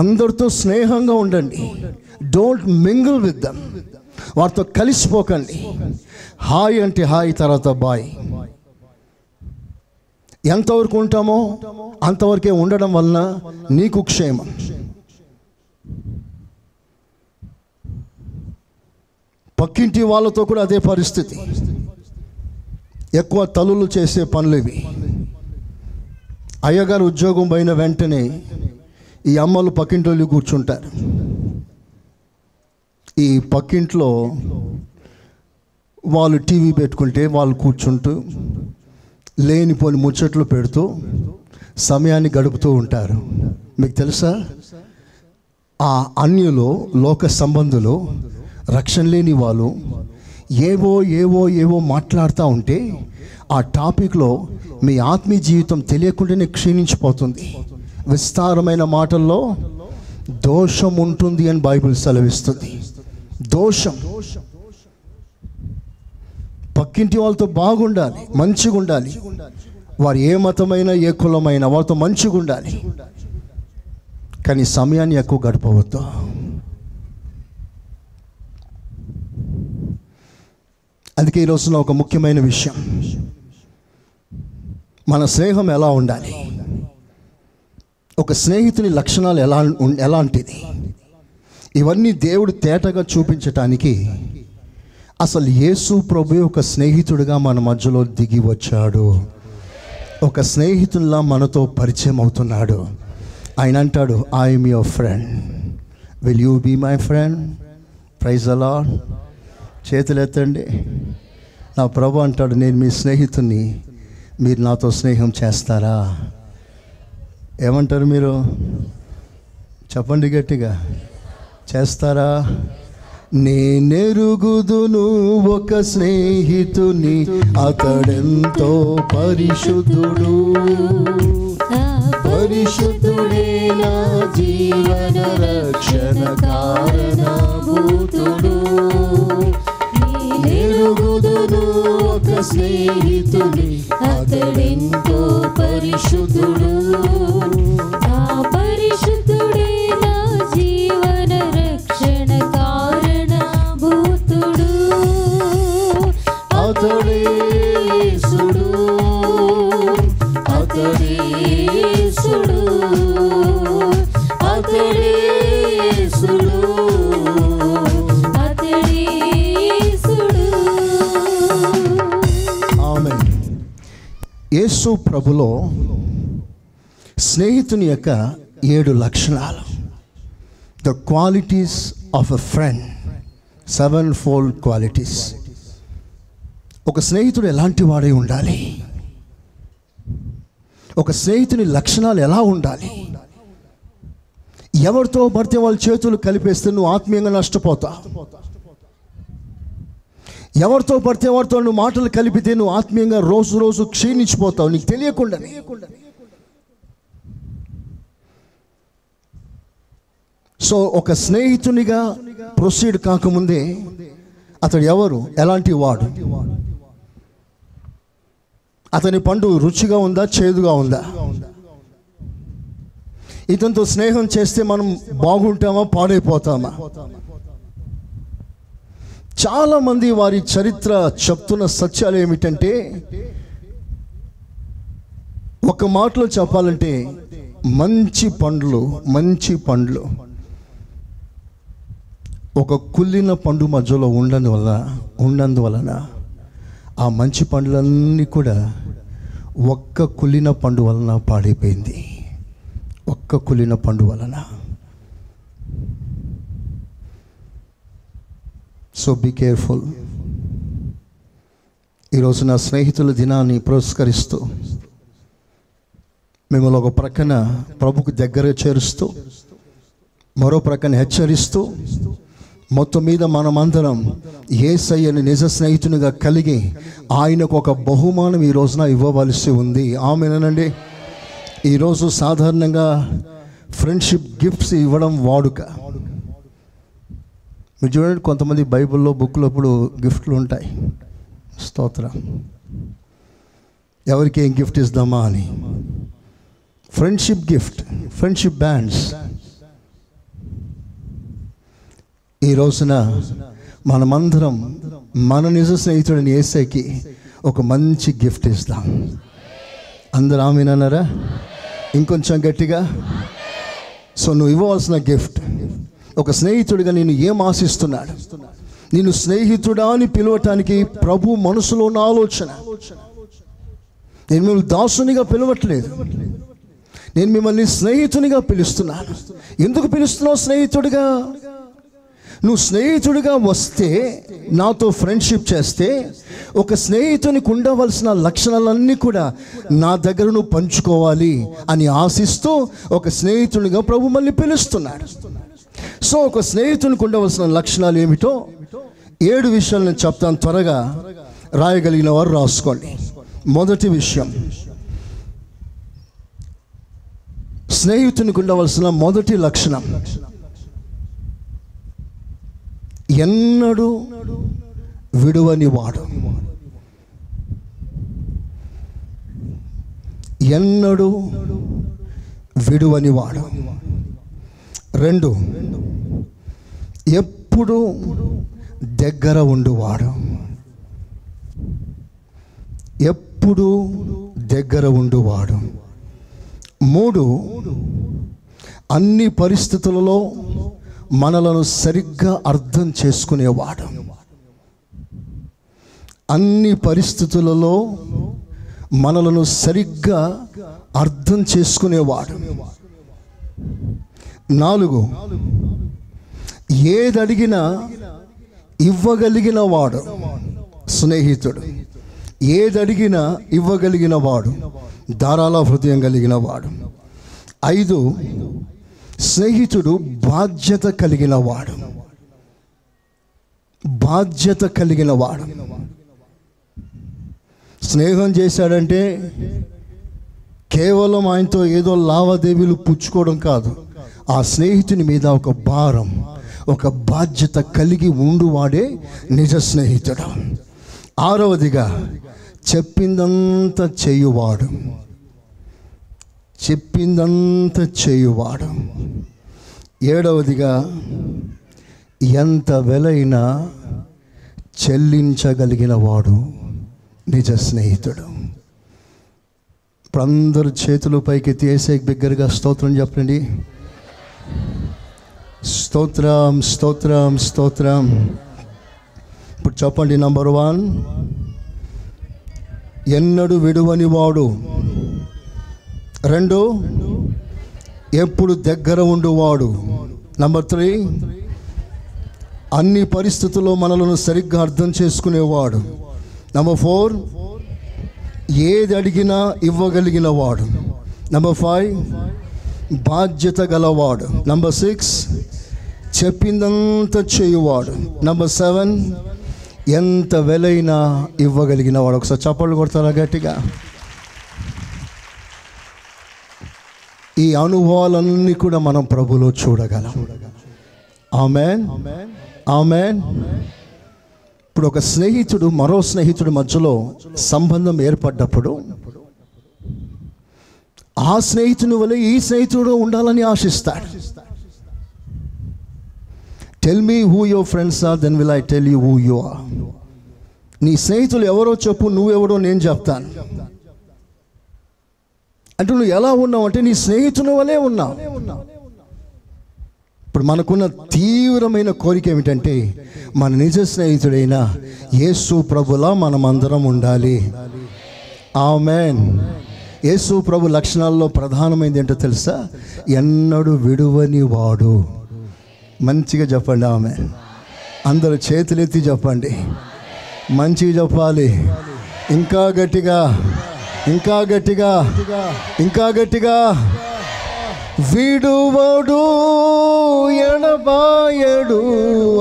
[SPEAKER 1] అందరితో స్నేహంగా ఉండండి. Don't mingle with them. వారితో కలిసిపోకండి. హాయ్ అంటే హాయ్, తర్వాత బాయ్. ఎంతవరకు ఉంటామో అంతవరకే ఉండడం వలన నీకు క్షేమం. పక్కింటి వాళ్ళతో కూడా అదే పరిస్థితి. ఎక్కువ తల్లులు చేసే పనులు ఇవి. అయ్యగారు ఉద్యోగం పోయిన వెంటనే ఈ అమ్మలు పక్కింట్లో కూర్చుంటారు. ఈ పక్కింట్లో వాళ్ళు టీవీ పెట్టుకుంటే వాళ్ళు కూర్చుంటూ లేనిపోని ముచ్చట్లు పెడుతూ సమయాన్ని గడుపుతూ ఉంటారు. మీకు తెలుసా, ఆ అన్యులు, లోక సంబంధులు, రక్షణ లేని వాళ్ళు ఏవో మాట్లాడుతూ ఉంటే ఆ టాపిక్లో మీ ఆత్మీయ జీవితం తెలియకుండానే క్షీణించిపోతుంది. విస్తారమైన మాటల్లో దోషం ఉంటుంది అని బైబిల్ సెలవిస్తుంది. దోషం. పక్కింటి వాళ్ళతో బాగుండాలి, మంచిగా ఉండాలి. వారు ఏ మతమైనా ఏ కులమైనా వాళ్ళతో మంచిగా ఉండాలి, కానీ సమయాన్ని ఎక్కువ గడపవద్దు. అందుకే ఈ రోజున ఒక ముఖ్యమైన విషయం, మన స్నేహం ఎలా ఉండాలి, ఒక స్నేహితుని లక్షణాలు ఎలాంటిది, ఇవన్నీ దేవుడు తేటగా చూపించటానికి అసలు యేసు ప్రభు ఒక స్నేహితుడిగా మన మధ్యలో దిగి వచ్చాడు. ఒక స్నేహితుల్లా మనతో పరిచయం అవుతున్నాడు. ఆయన అంటాడు, I'm your friend, will you be my friend? Praise the Lord. చేతులు ఎత్తండి. నా ప్రభు అంటాడు, నేను మీ స్నేహితుని, మీరు నాతో స్నేహం చేస్తారా? ఏమంటారు మీరు? చెప్పండి గట్టిగా. చేస్తారా? నేనెరుగుదును ఒక స్నేహితుని, అతడెంతో పరిశుద్ధుడు, పరిశుద్ధుడే నా జీవన రక్షణ కారణభూతుడు. నేనెరుగుదును ఒక స్నేహితుని, అతడెంతో పరిశుద్ధుడు,
[SPEAKER 3] పరిశుద్ధుడే నా జీవన రక్షణ కారణభూతుడు.
[SPEAKER 1] అతడే యేసుడు, అతడే యేసుడు, అతడే యేసుడు,
[SPEAKER 3] అతడే యేసుడు.
[SPEAKER 1] ఆమేన్. యేసు ప్రభులో స్నేహితుని యొక్క 7 లక్షణాలు, the qualities of a friend, 7-fold qualities. ఒక స్నేహితుడు ఎలాంటి వాడై ఉండాలి, ఒక స్నేహితుని లక్షణాలు ఎలా ఉండాలి? ఎవరితో పడితే వాళ్ళ చేతులు కలిపేస్తే నువ్వు ఆత్మీయంగా నష్టపోతావు. ఎవరితో పడితే వారితో నువ్వు మాటలు కలిపితే నువ్వు ఆత్మీయంగా రోజు రోజు క్షీణించిపోతావు, నీకు తెలియకుండా. సో ఒక స్నేహితునిగా ప్రొసీడ్ కాకముందే అతడు ఎవరు, ఎలాంటి వాడు, అతని పండు రుచిగా ఉందా, చేదుగా ఉందా, ఇతనితో స్నేహం చేస్తే మనం బాగుంటామా, పాడైపోతామా? చాలామంది వారి చరిత్ర చెప్తున్న సత్యాలు ఏమిటంటే, ఒక మాటలో చెప్పాలంటే మంచి పండ్లు ఒక కుళ్ళిన పండు మధ్యలో ఉన్నందువలన ఆ మంచి పండ్లన్నీ కూడా ఒక్క కుళ్ళిన పండు వలన పాడైపోయింది. ఒక్క కుళ్ళిన పండు వలన. So be careful. ఈరోజు నా స్నేహితుల దినాన్ని పురస్కరిస్తూ మిమ్మల్ని ఒక ప్రక్కన ప్రభుకు దగ్గర చేరుస్తూ, మరో ప్రక్కన హెచ్చరిస్తూ, మొత్తం మీద మనమందరం యేసయ్యని నిజ స్నేహితునిగా కలిగి ఆయనకు ఒక బహుమానం ఈ రోజున ఇవ్వవలసి ఉంది. ఆమేనండి. ఈరోజు సాధారణంగా ఫ్రెండ్షిప్ గిఫ్ట్స్ ఇవ్వడం వాడుక. మీరు చూడండి, కొంతమంది బైబిల్లో బుక్లో ఇప్పుడు గిఫ్ట్లు ఉంటాయి. స్తోత్రం. ఎవరికి ఏం గిఫ్ట్ ఇద్దామా అని. Friendship gift, friendship bands. ఈ రోజున మనమందరం మన నిజ స్నేహితుడిని యేసయ్యకి ఒక మంచి గిఫ్ట్ ఇస్తాం. అందరూ ఆమేనన్నారా? ఇంకొంచెం గట్టిగా. సో నువ్వు ఇవ్వవలసిన గిఫ్ట్, ఒక స్నేహితుడిగా నేను ఏం ఆశిస్తున్నాడు, నేను స్నేహితుడా అని పిలవటానికి ప్రభు మనసులో ఉన్న ఆలోచన. నేను మిమ్మల్ని దాసునిగా పిలవట్లేదు, నేను మిమ్మల్ని స్నేహితునిగా పిలుస్తున్నాను. ఎందుకు పిలుస్తున్నావు స్నేహితుడిగా? నువ్వు స్నేహితుడిగా వస్తే, నాతో ఫ్రెండ్షిప్ చేస్తే, ఒక స్నేహితునికి ఉండవలసిన లక్షణాలన్నీ కూడా నా దగ్గర నువ్వు పంచుకోవాలి అని ఆశిస్తూ ఒక స్నేహితునిగా ప్రభు మళ్ళీ పిలుస్తున్నాడు. సో ఒక స్నేహితునికి ఉండవలసిన లక్షణాలు ఏమిటో 7 విషయాలు నేను చెప్తాను, త్వరగా రాయగలిగిన వారు రాసుకోండి. మొదటి విషయం, స్నేహితునికి ఉండవలసిన మొదటి లక్షణం, ఎన్నడూ విడువని వాడు. ఎన్నడూ విడువని వాడు. 2, ఎప్పుడు దగ్గర ఉండువాడు. ఎప్పుడు దగ్గర ఉండువాడు. 3, అన్ని పరిస్థితులలో మనలను సరిగ్గా అర్థం చేసుకునేవాడు. అన్ని పరిస్థితులలో మనలను సరిగ్గా అర్థం చేసుకునేవాడు. 4, ఏదడిగినా ఇవ్వగలిగిన వాడు స్నేహితుడు. ఏదడిగినా ఇవ్వగలిగిన వాడు, ధారాళ హృదయం కలిగిన వాడు. 5, స్నేహితుడు బాధ్యత కలిగిన వాడు. బాధ్యత కలిగిన వాడు. స్నేహం చేశాడంటే కేవలం ఆయనతో ఏదో లావాదేవీలు పుచ్చుకోవడం కాదు, ఆ స్నేహితుని మీద ఒక భారం, ఒక బాధ్యత కలిగి ఉండువాడే నిజ స్నేహితుడు. 6వదిగా, చెప్పిందంతా చేయువాడు. చెప్పిందంతా చేయువాడు. 7వదిగా, ఎంత వెలైనా చెల్లించగలిగిన వాడు నిజ స్నేహితుడు. ఇప్పుడు అందరూ చేతులు పైకి తీసే బిగ్గరగా స్తోత్రం చెప్పండి. స్తోత్రం, స్తోత్రం, స్తోత్రం. ఇప్పుడు చెప్పండి. నంబర్ 1, ఎన్నడూ విడువని వాడు. 2, ఎప్పుడు దగ్గర ఉండువాడు. నంబర్ 3, అన్ని పరిస్థితుల్లో మనలను సరిగ్గా అర్థం చేసుకునేవాడు. నంబర్ 4, ఏది అడిగినా ఇవ్వగలిగిన వాడు. నంబర్ 5, బాధ్యత గలవాడు. నంబర్ 6, చెప్పిందంతా చేయువాడు. నంబర్ 7, ఎంత వెలైనా ఇవ్వగలిగిన వాడు. ఒకసారి చప్పట్లు కొడతారా గట్టిగా? ఈ అనుభవాలన్నీ కూడా మనం ప్రభులో చూడగలం. ఆమేన్, ఆమేన్. ఇప్పుడు ఒక స్నేహితుడు మరో స్నేహితుడి మధ్యలో సంబంధం ఏర్పడ్డప్పుడు ఆ స్నేహితుని వల్ల ఈ స్నేహితుడు ఉండాలని ఆశిస్తాడు. Tell me who your friends are, then will I tell you who you are. నీ స్నేహితులు ఎవరో చెప్పు, నువ్వెవరో నేను చెప్తాను. అంటే నువ్వు ఎలా ఉన్నావు అంటే నీ స్నేహితుని వలే ఉన్నావు. ఇప్పుడు మనకున్న తీవ్రమైన కోరిక ఏమిటంటే మన నిజ స్నేహితుడైన యేసు ప్రభులా మనమందరం ఉండాలి. ఆమేన్. యేసు ప్రభు లక్షణాల్లో ప్రధానమైనది ఏంటో తెలుసా? ఎన్నడూ విడువని వాడు. మంచిగా చెప్పండి ఆమేన్. అందరూ చేతులెత్తి చెప్పండి. మంచిగా చెప్పాలి. ఇంకా గట్టిగా, ఇంకా గట్టిగా, ఇంకా గట్టిగా. విడువడు ఎడబాయడు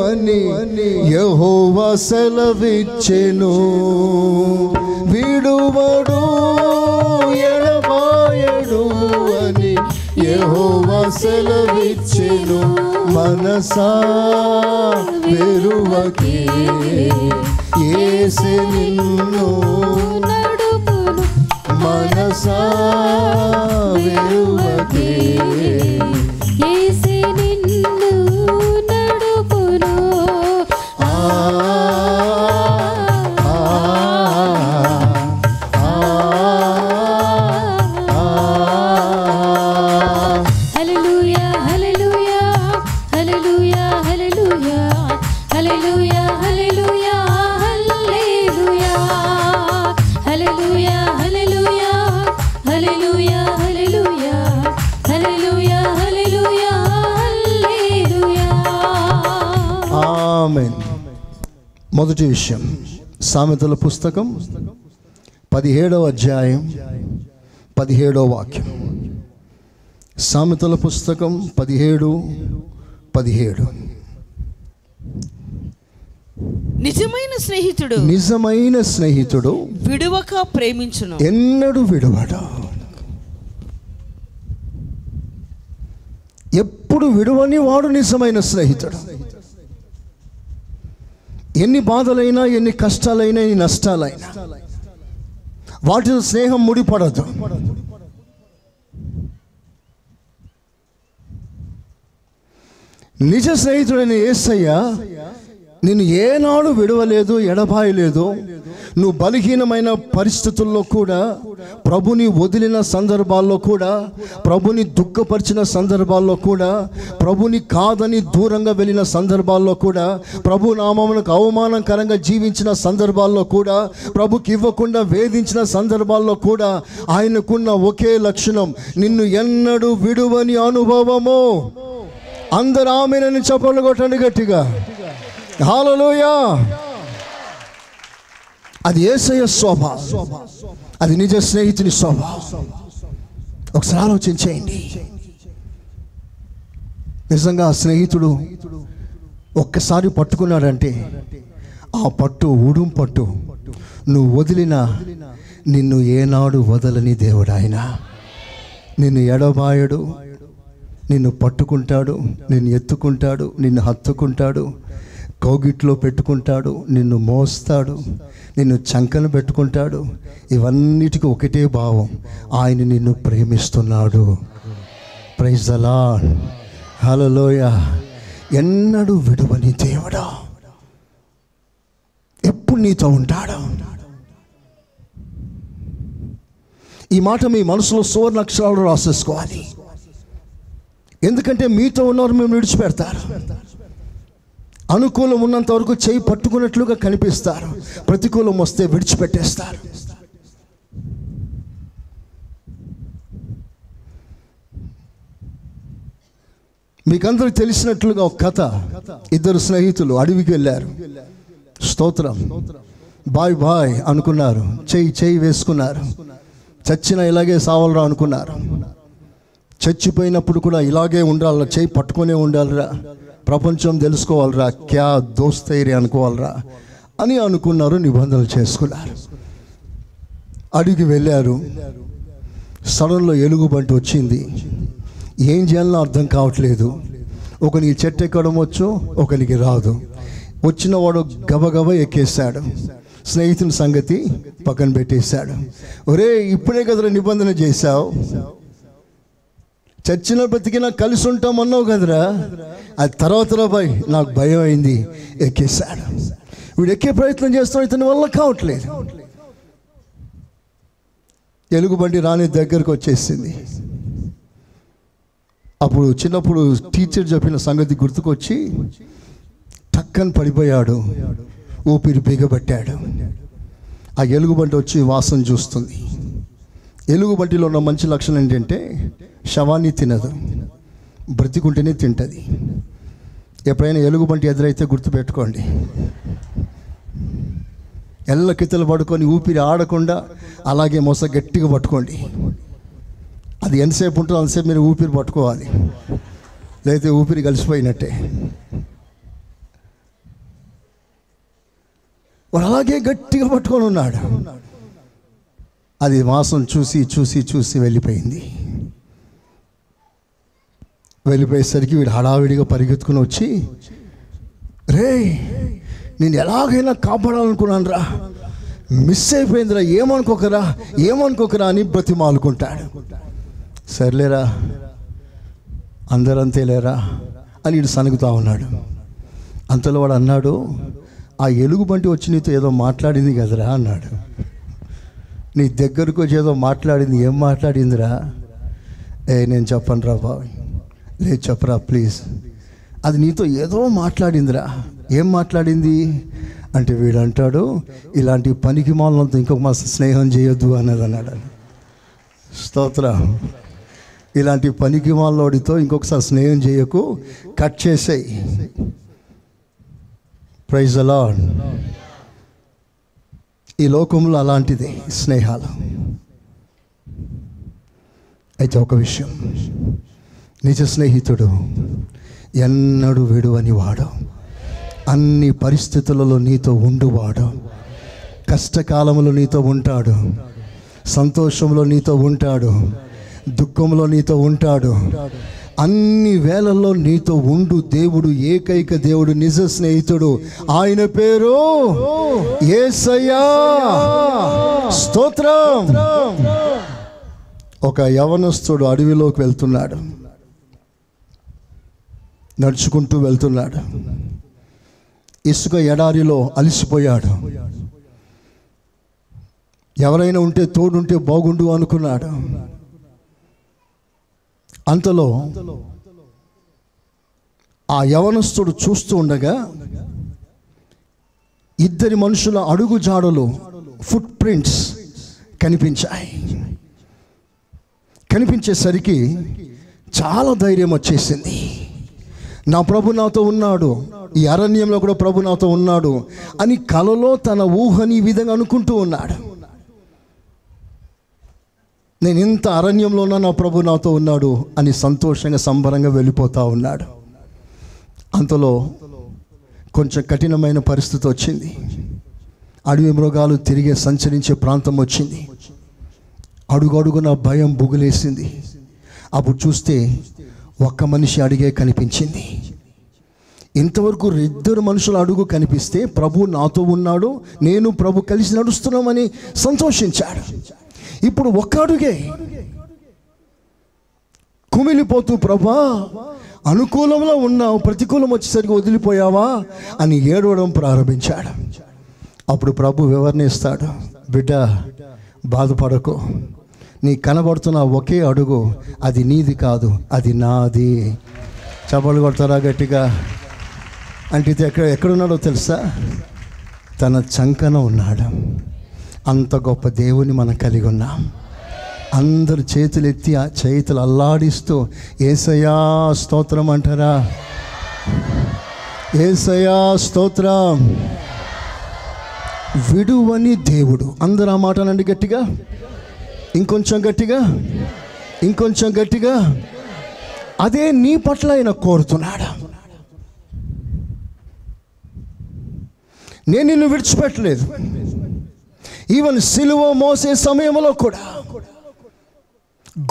[SPEAKER 1] అని యెహోవా సెలవిచ్చెను. విడువడు ఎడబాయడు అని యెహోవా సెలవిచ్చెను. మనసా వెరువకే యేసే నిన్ను నడుపును. మనసా వెరువకే
[SPEAKER 3] యేసే నిన్ను నడుపును. హల్లెలూయా, హల్లెలూయా, హల్లెలూయా, హల్లెలూయా, హల్లెలూయా, హల్లెలూయా, హల్లెలూయా, హల్లెలూయా, హల్లెలూయా, హల్లెలూయా, హల్లెలూయా, హల్లెలూయా, హల్లెలూయా, హల్లెలూయా.
[SPEAKER 1] ఆమేన్. మొదటి విషయం, సామెతల పుస్తకం 17వ అధ్యాయం 17వ వాక్యం. సామెతల పుస్తకం 17:17.
[SPEAKER 2] నిజమైన స్నేహితుడు విడువక ప్రేమించును.
[SPEAKER 1] ఎన్నడూ విడువడు. ఎప్పుడు విడువని వాడు నిజమైన స్నేహితుడు. ఎన్ని బాధలైనా, ఎన్ని కష్టాలైనా, ఎన్ని నష్టాలైనా వాటితో స్నేహం ముడిపడదు. నిజ స్నేహితుడైన యేసయ్య నిన్ను ఏనాడు విడవలేదు, ఎడబాయలేదు. నువ్వు బలహీనమైన పరిస్థితుల్లో కూడా, ప్రభుని వదిలిన సందర్భాల్లో కూడా, ప్రభుని దుఃఖపరిచిన సందర్భాల్లో కూడా, ప్రభుని కాదని దూరంగా వెళ్ళిన సందర్భాల్లో కూడా, ప్రభు నామమునకు అవమానకరంగా జీవించిన సందర్భాల్లో కూడా, ప్రభుకి ఇవ్వకుండా వేధించిన సందర్భాల్లో కూడా ఆయనకున్న ఒకే లక్షణం, నిన్ను ఎన్నడూ విడువని అనుభవము. అందరూ ఆమేనని చప్పట్లు కొట్టండి గట్టిగా. హల్లెలూయా. అది యేసయ్య స్వభావం, అది నిజ స్నేహితుని స్వభావం. ఒకసారి ఆలోచించేయండి. నిజంగా ఆ స్నేహితుడు ఒక్కసారి పట్టుకున్నాడంటే ఆ పట్టు ఊడుం పట్టు. నువ్వు వదిలినా నిన్ను ఏనాడు వదలని దేవుడు ఆయన. నిన్ను ఎడబాయడు, నిన్ను పట్టుకుంటాడు, నిన్ను ఎత్తుకుంటాడు, నిన్ను హత్తుకుంటాడు, కౌగిట్లో పెట్టుకుంటాడు, నిన్ను మోస్తాడు, నిన్ను చంకన పెట్టుకుంటాడు. ఇవన్నిటికీ ఒకటే భావం, ఆయన నిన్ను ప్రేమిస్తున్నాడు. Praise the Lord. హల్లెలూయా. ఎన్నడూ విడువని దేవుడా, ఎప్పుడు నీతో ఉంటాడు. ఈ మాట మీ మనసులో సువర్ణ అక్షరాలు రాసేసుకోవాలి. ఎందుకంటే మీతో ఉన్నవారు మేము విడిచిపెడతారు. అనుకూలం ఉన్నంత వరకు చేయి పట్టుకున్నట్లుగా కనిపిస్తారు, ప్రతికూలం వస్తే విడిచిపెట్టేస్తారు. మీకందరికి తెలిసినట్లుగా ఒక కథ. ఇద్దరు స్నేహితులు అడవికి వెళ్ళారు. స్తోత్రం. బాయ్ బాయ్ అనుకున్నారు, చేయి వేసుకున్నారు. చచ్చినా ఇలాగే సావాలరా అనుకున్నారు. చచ్చిపోయినప్పుడు కూడా ఇలాగే ఉండాలిరా, చేయి పట్టుకునే ఉండాలిరా, ప్రపంచం తెలుసుకోవాలిరా, క్యా దోస్తైరి అనుకోవాలిరా అని అనుకున్నారు. నిబంధనలు చేసుకున్నారు. అడిగి వెళ్ళారు. సడన్లో ఎలుగుబంటి వచ్చింది. ఏం చేయాలో అర్థం కావట్లేదు. ఒకనికి చెట్టు ఎక్కడం వచ్చు, ఒకనికి రాదు. వచ్చిన వాడు గబగబ ఎక్కేశాడు. స్నేహితుని సంగతి పక్కన పెట్టేశాడు. ఒరే, ఇప్పుడే కదరా నిబంధన చేశావు, చచ్చిన బ్రతికినా కలిసి ఉంటామన్నావు కదరా, అది తర్వాత బాయ్ నాకు భయం అయింది, ఎక్కేశాడు. వీడు ఎక్కే ప్రయత్నం చేస్తాడు, ఇతని వల్ల కావట్లేదు. ఎలుగుబంటి రాణి దగ్గరకు వచ్చేసింది. అప్పుడు చిన్నప్పుడు టీచర్ చెప్పిన సంగతి గుర్తుకొచ్చి టక్కని పడిపోయాడు, ఊపిరి బిగబట్టాడు. ఆ ఎలుగుబంటి వచ్చి వాసన చూస్తుంది. ఎలుగుబంటిలో ఉన్న మంచి లక్షణం ఏంటంటే శవాన్ని తినదు, బ్రతికుంటేనే తింటుంది. ఎప్పుడైనా ఎలుగుబంటి ఎదురైతే గుర్తుపెట్టుకోండి, ఎల్లకిత్తలు పడుకొని ఊపిరి ఆడకుండా అలాగే మొస గట్టిగా పట్టుకోండి. అది ఎంతసేపు ఉంటుందో అంతసేపు మీరు ఊపిరి పట్టుకోవాలి, లేకపోతే ఊపిరి కలిసిపోయినట్టే. వాడు అలాగే గట్టిగా పట్టుకొని ఉన్నాడు. అది వాసన చూసి చూసి చూసి వెళ్ళిపోయింది. వెళ్ళిపోయేసరికి వీడు హడావిడిగా పరిగెత్తుకుని వచ్చి, రే నేను ఎలాగైనా కాపాడాలనుకున్నాను రా, మిస్ అయిపోయిందిరా, ఏమనుకోకరా అని బ్రతిమాలుకుంటాడు. సర్లేరా, అందరంతేలేరా అని వీడు సనుగుతా ఉన్నాడు. అంతలో వాడు అన్నాడు, ఆ ఎలుగుబంటి వచ్చి నీతో ఏదో మాట్లాడింది కదరా అన్నాడు. నీ దగ్గరకు వచ్చి ఏదో మాట్లాడింది, ఏం మాట్లాడిందిరా? నేను చెప్పను రా బాబు, లేదు చెప్పరా ప్లీజ్. అది నీతో ఏదో మాట్లాడిందిరా, ఏం మాట్లాడింది అంటే వీడు అంటాడు, ఇలాంటి పనికి మాలంతా ఇంకొక మా స్నేహం చేయొద్దు అన్నది అన్నాడు. స్తోత్రం. ఇలాంటి పనికి మాలోడితో ఇంకొకసారి స్నేహం చేయకు, కట్ చేసేయి. Praise the Lord. ఈ లోకంలో అలాంటిది స్నేహాలు. అయితే ఒక విషయం, నిజ స్నేహితుడు ఎన్నడూ విడువని వాడు. అన్ని పరిస్థితులలో నీతో ఉండువాడు. కష్టకాలంలో నీతో ఉంటాడు, సంతోషంలో నీతో ఉంటాడు, దుఃఖంలో నీతో ఉంటాడు, అన్ని వేళల్లో నీతో ఉండు దేవుడు, ఏకైక దేవుడు, నిజ స్నేహితుడు. ఆయన పేరు యేసయ్యా. స్తోత్రం. ఒక యవనస్తుడు అడవిలోకి వెళ్తున్నాడు, నడుచుకుంటూ వెళ్తున్నాడు. ఇసుక ఎడారిలో అలసిపోయాడు. ఎవరైనా ఉంటే తోడుంటే బాగుండు అనుకున్నాడు. అంతలో ఆ యవనస్తుడు చూస్తూ ఉండగా ఇద్దరి మనుషుల అడుగు జాడలు, ఫుట్ ప్రింట్స్ కనిపించాయి. కనిపించేసరికి చాలా ధైర్యం వచ్చేసింది. నా ప్రభు నాతో ఉన్నాడు, ఈ అరణ్యంలో కూడా ప్రభు నాతో ఉన్నాడు అని కలలో తన ఊహని ఈ విధంగా అనుకుంటూ ఉన్నాడు. నేను ఇంత అరణ్యంలో ఉన్నా నా ప్రభు నాతో ఉన్నాడు అని సంతోషంగా సంబరంగా వెళ్ళిపోతూ ఉన్నాడు. అంతలో కొంచెం కఠినమైన పరిస్థితి వచ్చింది. అడవి మృగాలు తిరిగే సంచరించే ప్రాంతం వచ్చింది. అడుగడుగున భయం బుగులేసింది. అప్పుడు చూస్తే ఒక్క మనిషి అడిగే కనిపించింది. ఇంతవరకు ఇద్దరు మనుషుల అడుగు కనిపిస్తే ప్రభు నాతో ఉన్నాడు, నేను ప్రభు కలిసి నడుస్తున్నామని సంతోషించాడు. ఇప్పుడు ఒక్క అడుగే కుమిలిపోతూ, ప్రభా అనుకూలంలో ఉన్నావు, ప్రతికూలం వచ్చేసరికి వదిలిపోయావా అని ఏడవడం ప్రారంభించాడు. అప్పుడు ప్రభు వివరణ ఇస్తాడు. బిడ్డ, బాధపడకు, నీ కనబడుతున్న ఒకే అడుగు అది నీది కాదు, అది నాది. చప్పలు కొడతారా గట్టిగా? అంటే ఎక్కడున్నాడో తెలుసా? తన చంకన ఉన్నాడు. అంత గొప్ప దేవుని మనం కలిగి ఉన్నాం. అందరు చేతులు ఎత్తి ఆ చేతులు అల్లాడిస్తూ యేసయ్యా స్తోత్రం అంటారా? యేసయ్యా స్తోత్రం. విడువని దేవుడు. అందరూ ఆ మాట అనండి గట్టిగా, ఇంకొంచెం గట్టిగా, ఇంకొంచెం గట్టిగా. అదే నీ పట్ల ఆయన కోరుతున్నాడు. నేను నిన్ను విడిచిపెట్టలేదు. ఈవెన్ సిలువ మోసే సమయంలో కూడా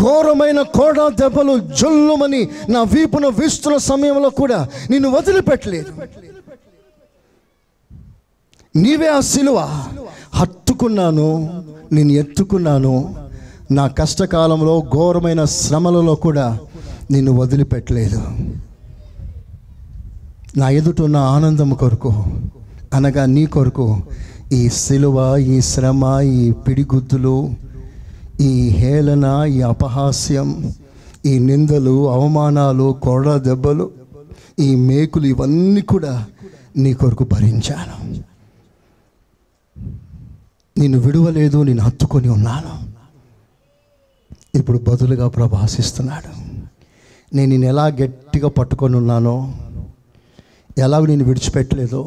[SPEAKER 1] ఘోరమైన కోడా దెబ్బలు జొల్లుమని నా వీపున వీస్తున్న సమయంలో కూడా నిన్ను వదిలిపెట్టలేదు. నీవే ఆ సిలువ. హత్తుకున్నాను, నేను ఎత్తుకున్నాను. నా కష్టకాలంలో ఘోరమైన శ్రమలలో కూడా నిన్ను వదిలిపెట్టలేదు. నా ఎదుట ఉన్న ఆనందం కొరకు, అనగా నీ కొరకు ఈ సిలువ, ఈ శ్రమ, ఈ పిడిగుద్దులు, ఈ హేళన, ఈ అపహాస్యం, ఈ నిందలు, అవమానాలు, కొరడ దెబ్బలు, ఈ మేకులు, ఇవన్నీ కూడా నీ కొరకు భరించాను. నిన్ను విడువలేదు, నేను హత్తుకొని ఉన్నాను. ఇప్పుడు బదులుగా ప్రభాసిస్తున్నాడు. నేను నిన్ను ఎలా గట్టిగా పట్టుకొని ఉన్నానో, ఎలాగో నేను విడిచిపెట్టలేదో,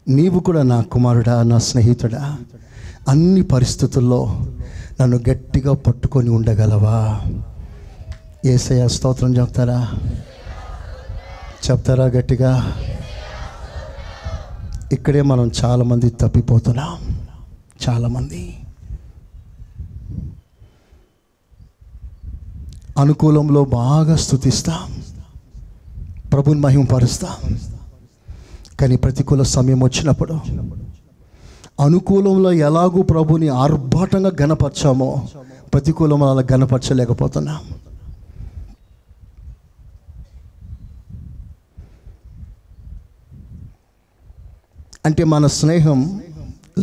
[SPEAKER 1] నీవు కూడా నా కుమారుడా, నా స్నేహితుడా, అన్ని పరిస్థితుల్లో నన్ను గట్టిగా పట్టుకొని ఉండగలవా? యేసయ్య స్తోత్రం చెప్తారా? చెప్తారా గట్టిగా? ఇక్కడే మనం చాలామంది తప్పిపోతున్నాం. చాలామంది అనుకూలంలో బాగా స్తుతిస్తాం, ప్రభుని మహిమపరుస్తాం. కానీ ప్రతికూల సమయం వచ్చినప్పుడు అనుకూలంలో ఎలాగూ ప్రభుని ఆర్భాటంగా ఘనపరచామో ప్రతికూలంలో అలా ఘనపరచలేకపోతున్నాం. అంటే మన స్నేహం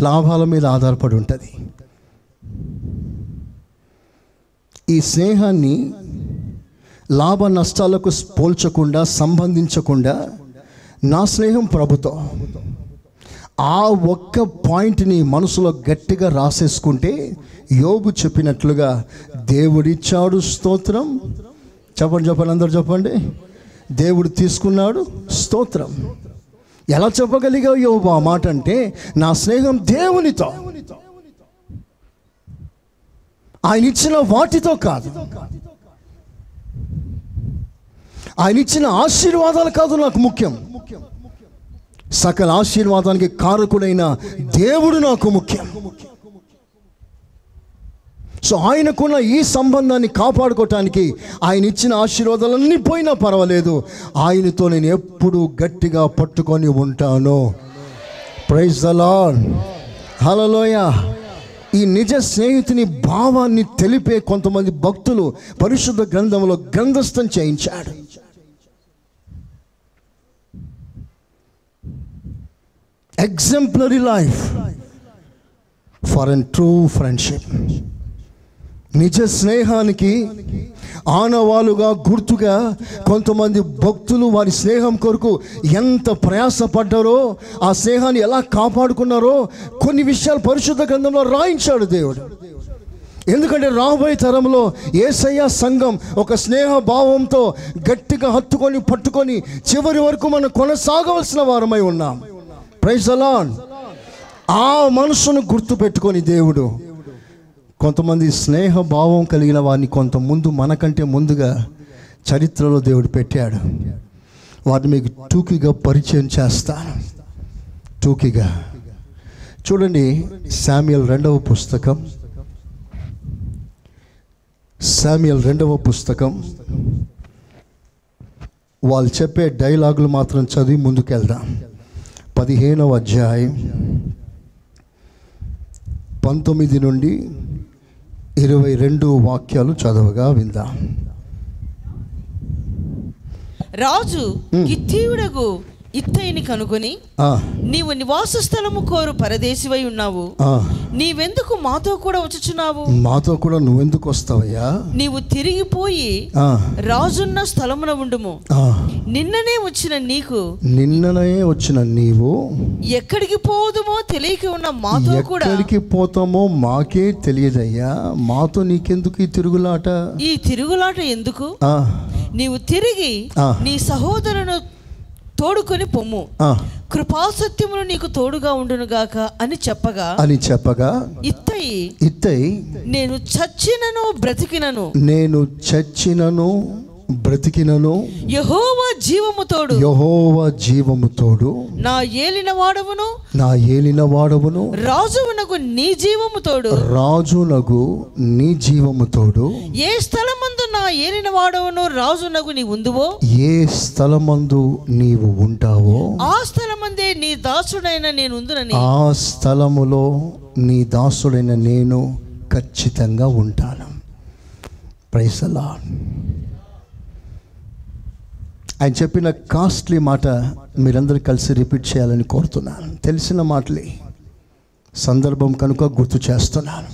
[SPEAKER 1] లాభాల మీద ఆధారపడి ఉంటుంది. ఈ స్నేహాన్ని లాభ నష్టాలకు పోల్చకుండా, సంబంధించకుండా నా స్నేహం ప్రభుతో, ఆ ఒక్క పాయింట్ని మనసులో గట్టిగా రాసేసుకుంటే యోబు చెప్పినట్లుగా దేవుడిచ్చాడు స్తోత్రం. చెప్పండి చెప్పండి, అందరూ చెప్పండి. దేవుడు తీసుకున్నాడు స్తోత్రం. ఎలా చెప్పగలిగావు యోబు ఆ మాట అంటే, నా స్నేహం దేవునితో, ఆయన ఇచ్చిన వాటితో కాదు, ఆయన ఇచ్చిన ఆశీర్వాదాలు కాదు నాకు ముఖ్యం. సకల ఆశీర్వాదానికి కారకుడైన దేవుడు నాకు ముఖ్యం. సో ఆయనకున్న ఈ సంబంధాన్ని కాపాడుకోవటానికి ఆయన ఇచ్చిన ఆశీర్వాదాలన్నీ పోయినా పర్వాలేదు, ఆయనతో నేను ఎప్పుడు గట్టిగా పట్టుకొని ఉంటాను. ప్రైజ్ ద లార్డ్, హల్లెలూయా. ఈ నిజ స్నేహితుని భావాన్ని తెలిపే కొంతమంది భక్తులు పరిశుద్ధ గ్రంథంలో గ్రంథస్థం చేయించాడు. Exemplary life for an true friendship. నిజ స్నేహానికి ఆనవాలుగా గుర్తుగా కొంతమంది భక్తులు వారి స్నేహం కొరకు ఎంత ప్రయాసపడ్డారో, ఆ స్నేహాన్ని ఎలా కాపాడుకున్నారో కొన్ని విషయాలు పరిశుద్ధ గ్రంథంలో రాయించాడు దేవుడు. ఎందుకంటే రాబోయే తరంలో యేసయ్య సంఘం ఒక స్నేహ భావంతో గట్టిగా హత్తుకొని పట్టుకొని చివరి వరకు మనం కొనసాగవలసిన వారమై ఉన్నాం. Praise the Lord. ఆ మనసును గుర్తు పెట్టుకొని దేవుడు కొంతమంది స్నేహ భావం కలిగిన వారిని కొంత ముందు మనకంటే ముందుగా చరిత్రలో దేవుడు పెట్టాడు. వాటిని మీకు టూకీగా పరిచయం చేస్తాను. టూకీగా చూడండి, శామ్యూయల్ 2వ పుస్తకం, శామ్యూయల్ 2వ పుస్తకం. వాళ్ళు చెప్పే డైలాగులు మాత్రం చదివి ముందుకెళ్దాం. 15వ అధ్యాయం 19 నుండి 22 వాక్యాలు చదవగా విందాం.
[SPEAKER 2] రాజు గిత్తీయుడగు ఇత్తయిని కనుగొని, నీవు నివాస స్థలము కోరు పరదేశివై ఉన్నావు, నీవెందుకు మాతో కూడా వచ్చుచున్నావు?
[SPEAKER 1] మాతో కూడా నువ్వెందుకు వస్తావయ్యా?
[SPEAKER 2] నీవు తిరిగిపోయి రాజున్న స్థలమున ఉండుము. నిన్ననే వచ్చిన నీవు ఎక్కడికి పోదుమో తెలియక ఉన్న మాతో కూడా.
[SPEAKER 1] ఎక్కడికి పోతామో మాకే తెలియదయ్యా, మాతో నీకెందుకు ఈ తిరుగులాట?
[SPEAKER 2] ఈ తిరుగులాట ఎందుకు? నీవు తిరిగి నీ సహోదరును తోడుకొని పొమ్ము, కృపాసత్యములు నీకు తోడుగా ఉండునుగాక అని చెప్పగా ఇత్తయి నేను చచ్చినను బ్రతికినను యెహోవా జీవము తోడు నా ఏలిన వాడవును రాజునకు నీ జీవము తోడు ఏ స్థలమందు నా ఏలిన వాడవును రాజునకు నీ ఉందువో,
[SPEAKER 1] ఏ స్థలమందు నీవు ఉంటావో
[SPEAKER 2] ఆ స్థలమందే నీ దాసుడైన నేను ఉందునని,
[SPEAKER 1] ఆ స్థలములో నీ దాసుడైన నేను ఖచ్చితంగా ఉంటాను. Praise the Lord. ఆయన చెప్పిన కాస్ట్లీ మాట మీరందరూ కలిసి రిపీట్ చేయాలని కోరుతున్నాను. తెలిసిన మాటలే, సందర్భం కనుక గుర్తు చేస్తున్నాను.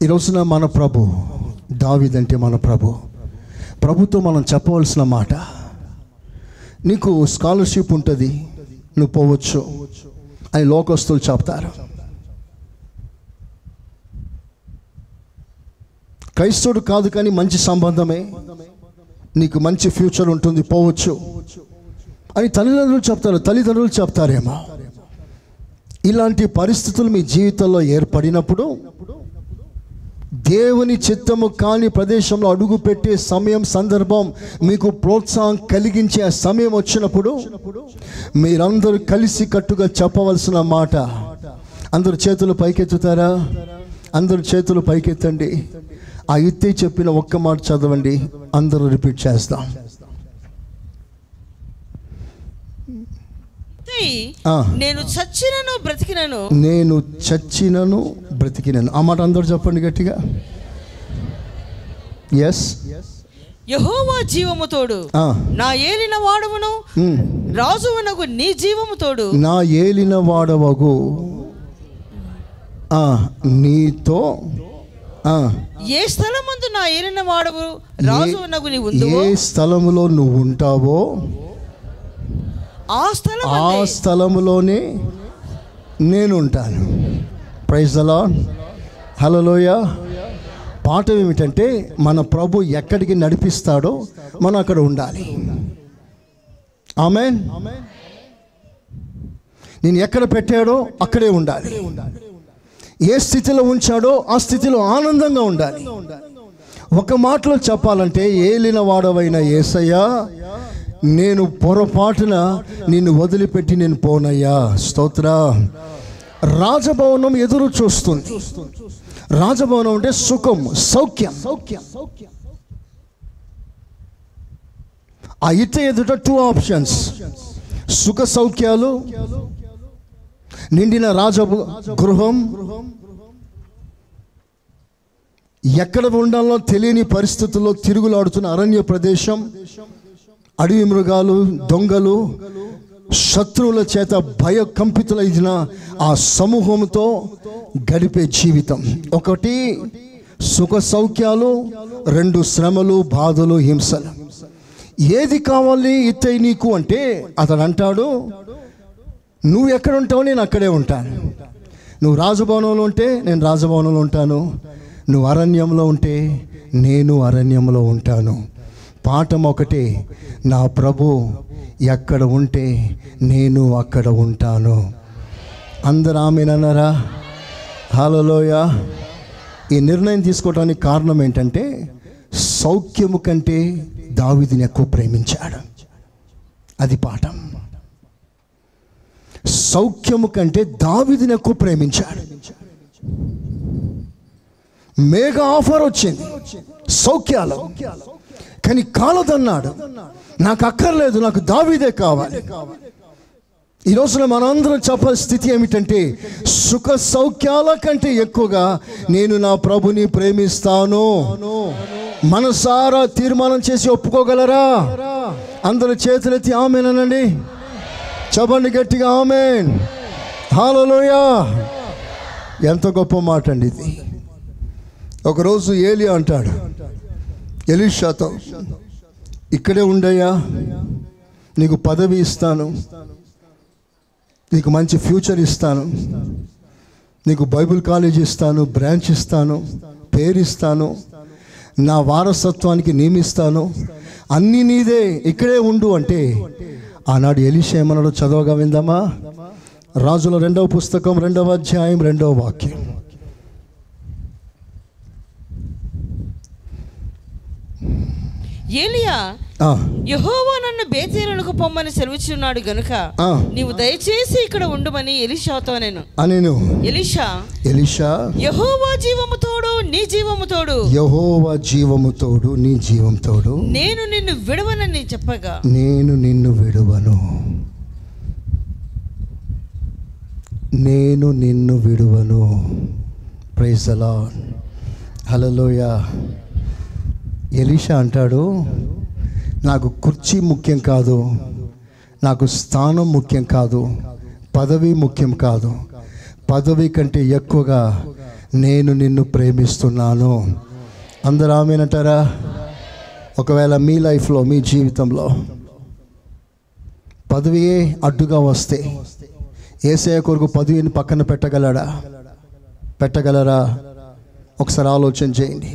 [SPEAKER 1] ఈ రోజున మన ప్రభు, దావీదంటే మన ప్రభుతో మనం చెప్పవలసిన మాట. నీకు స్కాలర్షిప్ ఉంటుంది, నువ్వు పోవచ్చు అని లోకస్తులు చెప్తారు. క్రైస్తవుడు కాదు కానీ మంచి సంబంధమే, నీకు మంచి ఫ్యూచర్ ఉంటుంది, పోవచ్చు అని తల్లిదండ్రులు చెప్తారేమో. ఇలాంటి పరిస్థితులు మీ జీవితంలో ఏర్పడినప్పుడు దేవుని చిత్తము కాని ప్రదేశంలో అడుగు పెట్టే సమయం, సందర్భం, మీకు ప్రోత్సాహం కలిగించే ఆ సమయం వచ్చినప్పుడు మీరందరూ కలిసి కట్టుగా చెప్పవలసిన మాట. అందరూ చేతులు పైకెత్తుతారా? అందరూ చేతులు పైకెత్తండి. ఆ ఇత్తయి చెప్పిన ఒక్క మాట చదవండి, అందరూ రిపీట్ చేస్తాం.
[SPEAKER 2] నేను చచ్చినను
[SPEAKER 1] బ్రతికినను. ఆ మాట అందరూ చెప్పండి గట్టిగా. ఎస్.
[SPEAKER 2] యెహోవా జీవము తోడు నా ఏలిన వాడవును రాజువనగు నీ జీవము తోడు.
[SPEAKER 1] నా ఏలిన వాడవగు నీతో
[SPEAKER 2] ఏ స్థలమందు నా ఏలిన వాడవు రాజువనగు నీ ఉందువో,
[SPEAKER 1] ఏ స్థలములో నువ్వు ఉంటావో
[SPEAKER 2] ఆ
[SPEAKER 1] స్థలములోనే నేను ఉంటాను. ప్రైజ్ ది లార్డ్, హల్లెలూయా. పాట ఏమిటంటే మన ప్రభు ఎక్కడికి నడిపిస్తాడో మనం అక్కడ ఉండాలి. ఆమేన్. నేను ఎక్కడ పెట్టాడో అక్కడే ఉండాలి. ఏ స్థితిలో ఉంచాడో ఆ స్థితిలో ఆనందంగా ఉండాలి. ఒక మాటలో చెప్పాలంటే, ఏలిన వాడవైన యేసయ్య నేను పొరపాటున నిన్ను వదిలిపెట్టి నేను పోనయ్యా. స్తోత్ర. రాజభవనం ఎదురు చూస్తుంది. రాజభవనం అంటే సుఖం, సౌఖ్యం. ఆ ఇట ఎదుట 2 ఆప్షన్స్: సుఖ సౌఖ్యాలు, నిండిన రాజగృహం, ఎక్కడ ఉండాలో తెలియని పరిస్థితుల్లో తిరుగులాడుతున్న అరణ్య ప్రదేశం, అడవి మృగాలు, దొంగలు, శత్రువుల చేత భయకంపితులైన ఆ సమూహంతో గడిపే జీవితం. ఒకటి సుఖ సౌఖ్యాలు, 2 శ్రమలు, బాధలు, హింసలు. ఏది కావాలి ఇత్తయి నీకు అంటే అతడు అంటాడు, నువ్వు ఎక్కడ ఉంటావు నేను అక్కడే ఉంటాను. నువ్వు రాజభవనంలో ఉంటే నేను రాజభవనంలో ఉంటాను, నువ్వు అరణ్యంలో ఉంటే నేను అరణ్యంలో ఉంటాను. పాఠం ఒకటే, నా ప్రభు ఎక్కడ ఉంటే నేను అక్కడ ఉంటాను. అందరూ ఆమేనన్నారా? హల్లెలూయా. ఈ నిర్ణయం తీసుకోవడానికి కారణం ఏంటంటే, సౌఖ్యము కంటే దావీదుని ఎక్కువ ప్రేమించాడు. అది పాఠం. సౌఖ్యము కంటే దావీదుని ఎక్కువ ప్రేమించాడు. మేఘా ఆఫర్ వచ్చింది సౌఖ్యాలు, కానీ కాలదన్నాడు. నాకు అక్కర్లేదు, నాకు దావీదే కావాలి. ఈ రోజున మనందరం చెప్పాల్సిన స్థితి ఏమిటంటే, సుఖ సౌఖ్యాల కంటే ఎక్కువగా నేను నా ప్రభుని ప్రేమిస్తాను. మనసారా తీర్మానం చేసి ఒప్పుకోగలరా? అందరూ చేతులెత్తి ఆమేన్ అనండి. చెప్పండి గట్టిగా ఆమేన్. హల్లెలూయా. ఎంత గొప్ప మాట అండి ఇది. ఒకరోజు ఏలియా అంటాడు ఎలీషాతో, ఇక్కడే ఉండయ్యా, నీకు పదవి ఇస్తాను, నీకు మంచి ఫ్యూచర్ ఇస్తాను, నీకు బైబిల్ కాలేజ్ ఇస్తాను, బ్రాంచ్ ఇస్తాను, పేరు ఇస్తాను, నా వారసత్వానికి నియమిస్తాను, అన్నీ నీదే, ఇక్కడే ఉండు అంటే ఆనాడు ఎలీషా ఏమన్నాడో చదవగా విందామా? రాజుల 2వ పుస్తకం 2వ అధ్యాయం 2వ వాక్యం.
[SPEAKER 2] ఏలియా, యెహోవా నన్ను బేతేలునకు పొమ్మని సెలవుచున్నాడు గనుక నీవు దయచేసి ఇక్కడ ఉండుమని ఎలీషాతో నేను. ఎలీషా, యెహోవా జీవము తోడు నీ జీవము తోడు,
[SPEAKER 1] యెహోవా జీవము తోడు నీ జీవం తోడు,
[SPEAKER 2] నేను నిన్ను విడవనని చెప్పగా,
[SPEAKER 1] నేను నిన్ను విడువను, నేను నిన్ను విడువను. Praise the Lord. Hallelujah. Elisha అంటాడు, నాకు కుర్చీ ముఖ్యం కాదు, నాకు స్థానం ముఖ్యం కాదు, పదవి ముఖ్యం కాదు, పదవి కంటే ఎక్కువగా నేను నిన్ను ప్రేమిస్తున్నాను. అందరూ ఆమేనంటారా? ఒకవేళ మీ లైఫ్లో, మీ జీవితంలో పదవియే అడ్డుగా వస్తే యేసయ్య కొరకు పదవిని పక్కన పెట్టగలరా? ఒకసారి ఆలోచన చేయండి.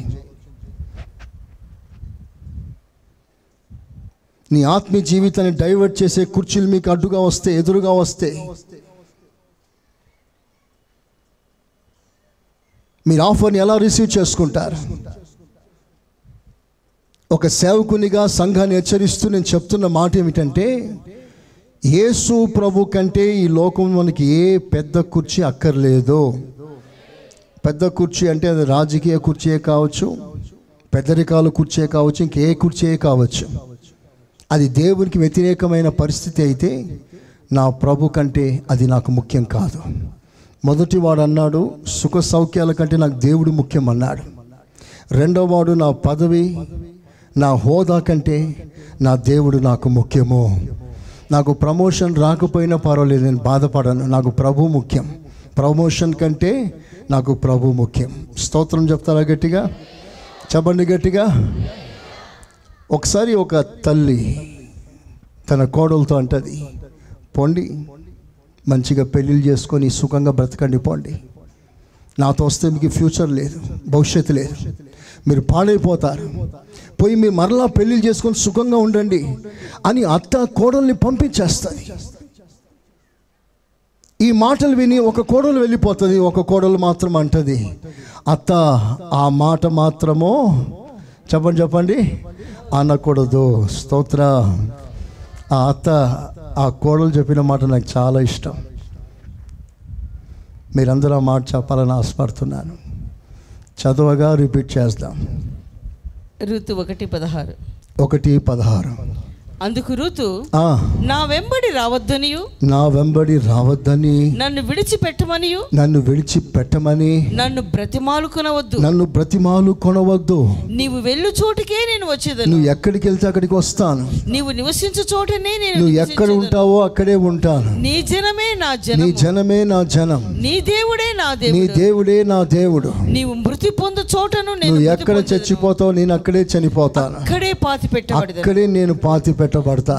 [SPEAKER 1] నీ ఆత్మీయ జీవితాన్ని డైవర్ట్ చేసే కుర్చీలు మీకు అడ్డుగా వస్తే, ఎదురుగా వస్తే, మీరు ఆఫర్ని ఎలా రిసీవ్ చేసుకుంటారు? ఒక సేవకునిగా సంఘాన్ని హెచ్చరిస్తూ నేను చెప్తున్న మాట ఏమిటంటే, యేసు ప్రభు కంటే ఈ లోకం మనకి ఏ పెద్ద కుర్చీ అక్కర్లేదు. పెద్ద కుర్చీ అంటే అది రాజకీయ కుర్చీయే కావచ్చు, పెద్దరికాల కుర్చీ కావచ్చు, ఇంకే కుర్చీ కావచ్చు. అది దేవునికి వ్యతిరేకమైన పరిస్థితి అయితే నా ప్రభు కంటే అది నాకు ముఖ్యం కాదు. మొదటి వాడు అన్నాడు, సుఖ సౌఖ్యాల కంటే నాకు దేవుడు ముఖ్యం అన్నాడు. రెండవ వాడు, నా పదవి, నా హోదా కంటే నా దేవుడు నాకు ముఖ్యము. నాకు ప్రమోషన్ రాకపోయినా పర్వాలేదు, నేను బాధపడను, నాకు ప్రభు ముఖ్యం. ప్రమోషన్ కంటే నాకు ప్రభు ముఖ్యం. స్తోత్రం చెప్తారా గట్టిగా? చెప్పండి గట్టిగా. ఒకసారి ఒక తల్లి తన కోడలతో అంటది, పోండి, మంచిగా పెళ్ళిళ్ళు చేసుకొని సుఖంగా బ్రతకండి, పోండి, నాతో వస్తే మీకు ఫ్యూచర్ లేదు, భవిష్యత్తు లేదు, మీరు పాడైపోతారు, పోయి మీరు మరలా పెళ్ళిళ్ళు చేసుకొని సుఖంగా ఉండండి అని అత్త కోడల్ని పంపించేస్తుంది. ఈ మాటలు విని ఒక కోడలు వెళ్ళిపోతుంది, ఒక కోడలు మాత్రం అంటది, అత్త ఆ మాట మాత్రమో చెప్పండి అనకూడదు. స్తోత్ర. ఆ అత్త ఆ కోడలు చెప్పిన మాట నాకు చాలా ఇష్టం. మీరందరూ ఆ మాట చెప్పాలని ఆశపడుతున్నాను. చదవగా రిపీట్ చేద్దాం.
[SPEAKER 2] రూతు 1:16.
[SPEAKER 1] 1:16.
[SPEAKER 2] అందుకు రూతు, నా వెంబడి రావద్దనియు,
[SPEAKER 1] నా వెంబడి రావద్దని,
[SPEAKER 2] నన్ను విడిచిపెట్టమనియు,
[SPEAKER 1] నన్ను విడిచిపెట్టమని,
[SPEAKER 2] నన్ను బ్రతిమాలుకొనవద్దు,
[SPEAKER 1] నన్ను బ్రతిమాలుకొనవద్దు.
[SPEAKER 2] నీవు వెళ్ళు చోటుకే నేను వచ్చేదను.
[SPEAKER 1] నువ్వు ఎక్కడికి వెళ్తే అక్కడికి వస్తాను.
[SPEAKER 2] నీవు నివసించు చోటనే నేను,
[SPEAKER 1] నువ్వు ఎక్కడ ఉంటావో అక్కడే ఉంటాను.
[SPEAKER 2] నీ జనమే నా జనం,
[SPEAKER 1] నీ జనమే నా జనం,
[SPEAKER 2] నీ దేవుడే నా దేవుడు,
[SPEAKER 1] నీ దేవుడే నా దేవుడు.
[SPEAKER 2] నీవు మృతి పొందు చోటను నేను,
[SPEAKER 1] నువ్వు ఎక్కడ చచ్చిపోతావు నేను అక్కడే చనిపోతాను,
[SPEAKER 2] అక్కడే పాతి పెట్టబడతాను,
[SPEAKER 1] అక్కడే నేను పాతి పెట్టబడతాను.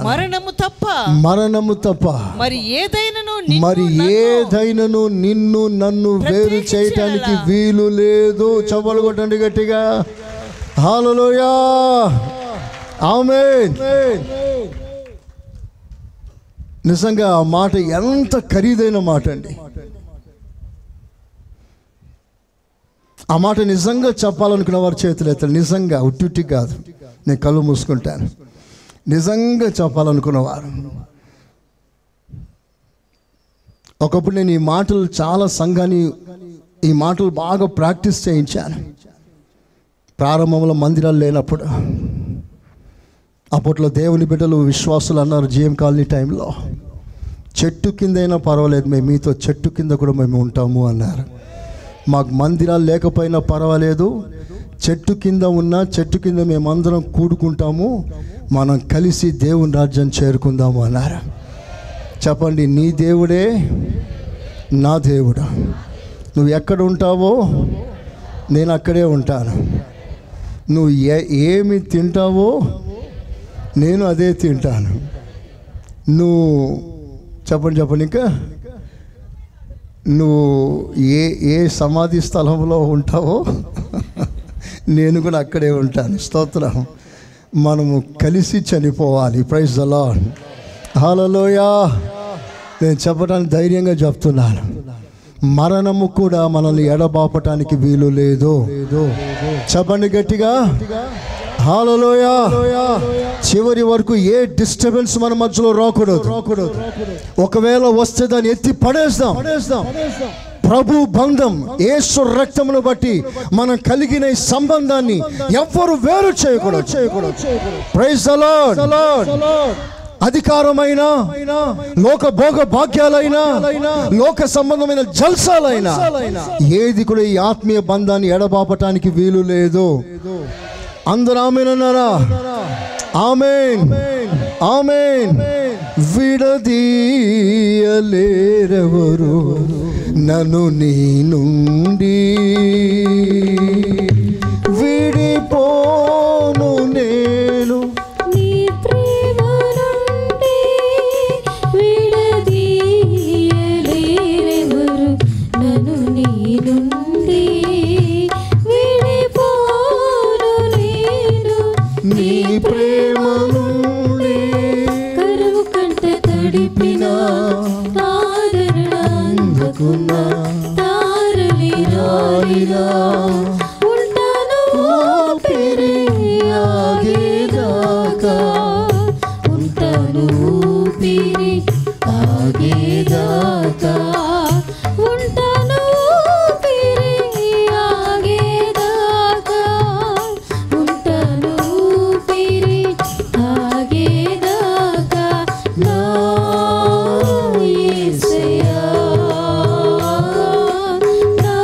[SPEAKER 1] మరణము తప్ప మరి ఏదైనను నిన్ను నన్ను వేరు చేయటానికి వీలు లేదు. చప్పలు కొట్టండి గట్టిగా. హల్లెలూయా, ఆమేన్. నిజంగా ఆ మాట ఎంత ఖరీదైన మాట అండి. ఆ మాట నిజంగా చెప్పాలనుకున్న వారి చేతులు ఎత్తారు. నిజంగా ఉట్టి కాదు, నేను కళ్ళు మూసుకుంటాను. నిజంగా చెప్పాలనుకున్నవారు. ఒకప్పుడు నేను ఈ మాటలు చాలా సంఘాన్ని ఈ మాటలు బాగా ప్రాక్టీస్ చేయించాను. ప్రారంభంలో మందిరాలు లేనప్పుడు, అప్పట్లో దేవుని బిడ్డలు విశ్వాసులు అన్నారు జిఎం కాలనీ టైంలో, చెట్టు కింద అయినా పర్వాలేదు, మేము మీతో చెట్టు కింద కూడా మేము ఉంటాము అన్నారు. మాకు మందిరాలు లేకపోయినా పర్వాలేదు, చెట్టు కింద ఉన్నా చెట్టు కింద మేమందరం కూడుకుంటాము, మనం కలిసి దేవుని రాజ్యం చేరుకుందాము అన్నారు. చెప్పండి, నీ దేవుడే నా దేవుడు. నువ్వు ఎక్కడ ఉంటావో నేను అక్కడే ఉంటాను. నువ్వు ఏమి తింటావో నేను అదే తింటాను. నువ్వు చెప్పండి ఇంకా నువ్వు ఏ సమాధి స్థలంలో ఉంటావో నేను కూడా అక్కడే ఉంటాను. స్తోత్రం. మనము కలిసి చనిపోవాలి. Praise the Lord. హల్లెలూయా. నేను చెప్పడానికి ధైర్యంగా చెప్తున్నాను, మరణము కూడా మనల్ని ఎడబాపటానికి వీలు లేదు. చెప్పండి గట్టిగా, హల్లెలూయా. చివరి వరకు ఏ డిస్టర్బెన్స్ మన మధ్యలో రాకూడదు. ఒకవేళ వస్తే దాన్ని ఎత్తి పడేస్తాం. ప్రభు బంధం, యేసు రక్తమును బట్టి మనం కలిగిన ఈ సంబంధాన్ని ఎవ్వరు వేరు చేయకూడదు. Praise the lord. అధికారమైన, లోక భోగ భాగ్యాలైనా, లోక సంబంధమైన జల్సాలైనా ఏది కూడా ఈ ఆత్మీయ బంధాన్ని ఎడబాపటానికి వీలు లేదు. అందరూ ఆమేన్ అన్నారా? ఆమేన్, ఆమేన్. విడదీయలేరెవరు నన్ను నీ నుండి, విడిపోను నేను
[SPEAKER 3] నీ ప్రేమ నుండి, విడదీయలేరెవరు నన్ను నీ నుండి, విడిపోను నేను
[SPEAKER 1] నీ ప్రేమ నుండి.
[SPEAKER 3] కరువు కంట తడిపినా, ఆదరణ అందుకున్నా, తారలి రాలినా ఉంటాను ఊపిరి ఆగేదాకా, ఉంటాను ఊపిరి ఆగేదాకా, ఉంటాను ఊపిరి ఆగేదాకా, ఉంటాను ఊపిరి ఆగేదాకా. నా యేసయ్యా, నా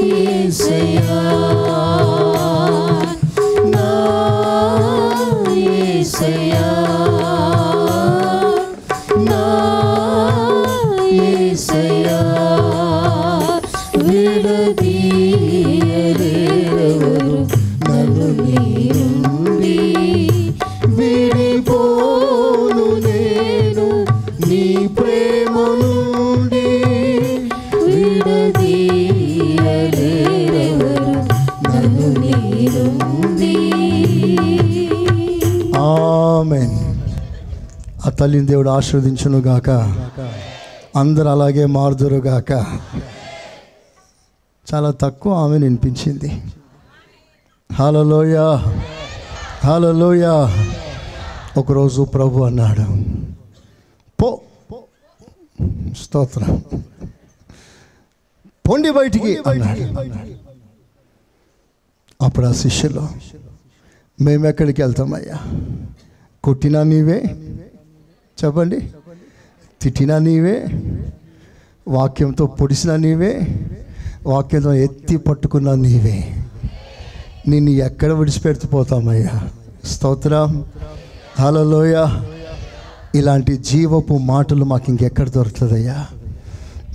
[SPEAKER 3] యేసయ్యా, నా యేసయ్యా, నా యేసయ్యా. విడదీయలేరెవరు నన్ను నీ నుండి,
[SPEAKER 1] విడిపోను నేను నీ ప్రేమ నుండి,
[SPEAKER 3] విడదీయలేరెవరు నన్ను నీ నుండి.
[SPEAKER 1] ఆమేన్. ఆ తల్లిని దేవుడు ఆశీర్వదించును గాక. అందరూ అలాగే మారుదురు గాక. చాలా తక్కువ ఆమె వినిపించింది. హల్లెలూయా, హల్లెలూయా. ఒకరోజు ప్రభు అన్నాడు, పో, స్తోత్రం, పొండి బయటికి అన్నాడు. అప్పుడు ఆ శిష్యులు, మేము ఎక్కడికి వెళ్తామయ్యా? కొట్టినా నీవే, చెప్పండి, తిట్టినా నీవే, వాక్యంతో పొడిసినా నీవే, వాక్యంతో ఎత్తి పట్టుకున్నా నీవే, నిన్ను ఎక్కడ విడిచిపెడిపోతామయ్యా? స్తోత్రం, హల్లెలూయా. ఇలాంటి జీవపు మాటలు మాకు ఇంకెక్కడ దొరుకుతుందయ్యా?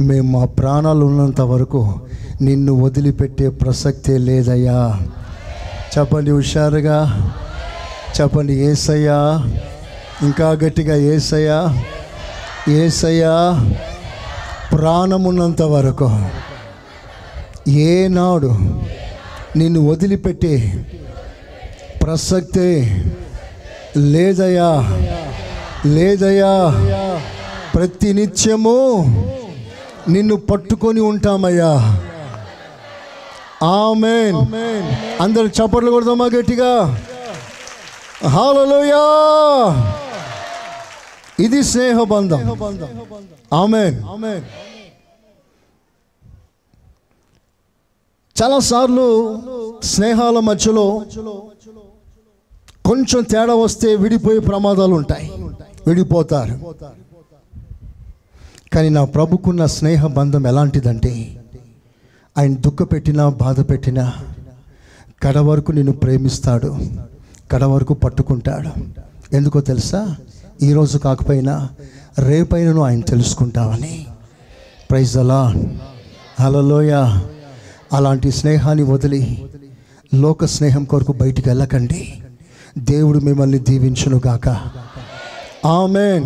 [SPEAKER 1] మేము మా ప్రాణాలు ఉన్నంత వరకు నిన్ను వదిలిపెట్టే ప్రసక్తే లేదయ్యా. చెప్పండి హుషారుగా, చెప్పండి యేసయ్యా, ఇంకా గట్టిగా యేసయ్యా, యేసయ్యా. ప్రాణమున్నంత వరకు ఏనాడు నిన్ను వదిలిపెట్టే ప్రసక్తే లేదయ్యా, లేదయ్యా. ప్రతి నిత్యము నిన్ను పట్టుకొని ఉంటామయ్యా. ఆమేన్. అందరు చప్పట్లు కొడదామా గట్టిగా? హల్లెలూయా. ఇది స్నేహబంధం. ఆమేన్. చాలాసార్లు స్నేహాల మధ్యలో కొంచెం తేడా వస్తే విడిపోయే ప్రమాదాలు ఉంటాయి, విడిపోతారు. కానీ నా ప్రభుకున్న స్నేహ బంధం ఎలాంటిదంటే, ఆయన దుఃఖ పెట్టినా బాధ పెట్టినా కడ వరకు నిన్ను ప్రేమిస్తాడు, కడ వరకు పట్టుకుంటాడు. ఎందుకో తెలుసా? ఈరోజు కాకపోయినా రేపైనను ఆయన తెలుసుకుంటామని. ప్రైజ్ ది లార్డ్, హల్లెలూయా. అలాంటి స్నేహాన్ని వదిలి లోక స్నేహం కొరకు బయటికి వెళ్ళకండి. దేవుడు మిమ్మల్ని దీవించునుగాక. ఆమేన్.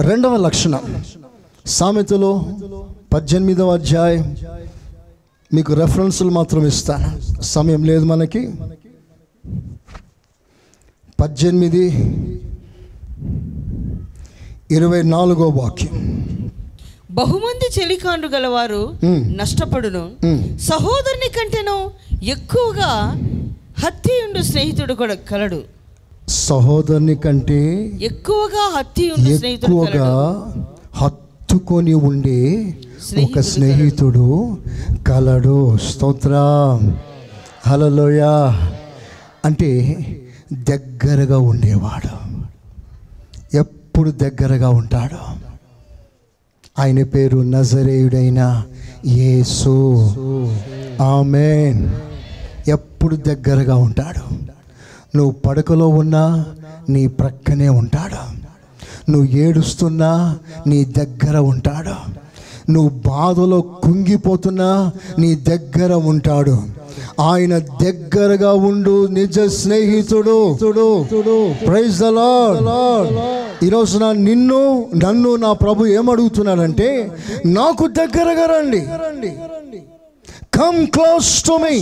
[SPEAKER 1] రెండవ లక్షణం, సామెతలు 18వ అధ్యాయం. మీకు రెఫరెన్సులు మాత్రం ఇస్తాను, సమయం లేదు మనకి. 18:24 వాక్యం.
[SPEAKER 2] బహుమంది చెలికాండ్రు గలవారు నష్టపడును, సహోదరుని కంటేనో ఎక్కువగా హత్యయుండు స్నేహితుడు కూడా కలడు.
[SPEAKER 1] సహోదరుని కంటే
[SPEAKER 2] ఎక్కువగా హత్యయుండు స్నేహితుడు
[SPEAKER 1] హత్తుకొని ఉండే ఒక స్నేహితుడు కలడు. స్తోత్రం, హల్లెలూయా. అంటే దగ్గరగా ఉండేవాడు, ఎప్పుడు దగ్గరగా ఉంటాడు. ఆయన పేరు నజరేయుడైన యేసు. ఆమేన్. ఎప్పుడు దగ్గరగా ఉంటాడు. నువ్వు పడకలో ఉన్నా నీ ప్రక్కనే ఉంటాడు. నువ్వు ఏడుస్తున్నా నీ దగ్గర ఉంటాడు. నువ్వు బాధలో కుంగిపోతున్నా నీ దగ్గర ఉంటాడు. ఆయన దగ్గరగా ఉండు నిజ స్నేహితుడు. Praise the Lord. ఈరోజు నన్ను నా ప్రభు ఏమడుగుతున్నాడంటే, నాకు దగ్గరగా రండి. Come close to me.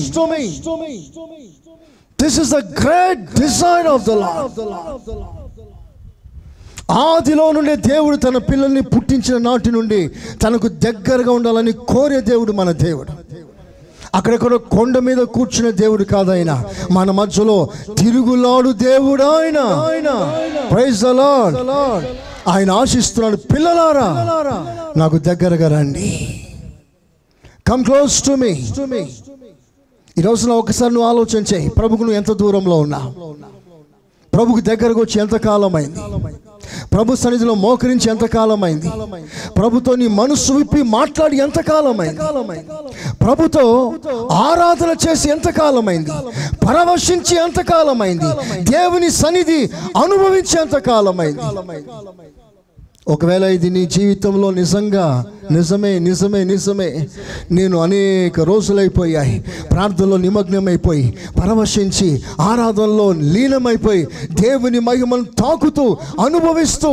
[SPEAKER 1] This is the great desire of the Lord. ఆదిలో నుండి దేవుడు తన పిల్లల్ని పుట్టించిన నాటి నుండి తనకు దగ్గరగా ఉండాలని కోరే దేవుడు మన దేవుడు. అక్కడెక్కడ కొండ మీద కూర్చునే దేవుడు కాదు ఆయన, మన మధ్యలో తిరుగులాడు దేవుడు ఆయన. Praise the Lord. ఆయన ఆశిస్తున్నాడు, పిల్లలారా నాకు దగ్గరగా రండి. Come close to me. ఈ రోజున ఒకసారి నువ్వు ఆలోచన చేయి, ప్రభుకు నువ్వు ఎంత దూరంలో ఉన్నావు? ప్రభుకు దగ్గరకు వచ్చి ఎంతకాలం అయింది? ప్రభు సన్నిధిలో మోకరించి ఎంతకాలం అయింది? ప్రభుతో నీ మనసు విప్పి మాట్లాడి ఎంతకాలం అయింది? ప్రభుతో ఆరాధన చేసి ఎంతకాలం అయింది? పరవశించి ఎంతకాలం అయింది? దేవుని సన్నిధి అనుభవించి ఎంతకాలం అయింది? ఒకవేళ ఇది నీ జీవితంలో నిజమే నేను అనేక రోజులైపోయాయి ప్రార్థనలో నిమగ్నమైపోయి పరవశించి ఆరాధనలో లీనమైపోయి దేవుని మహిమను తాకుతూ అనుభవిస్తూ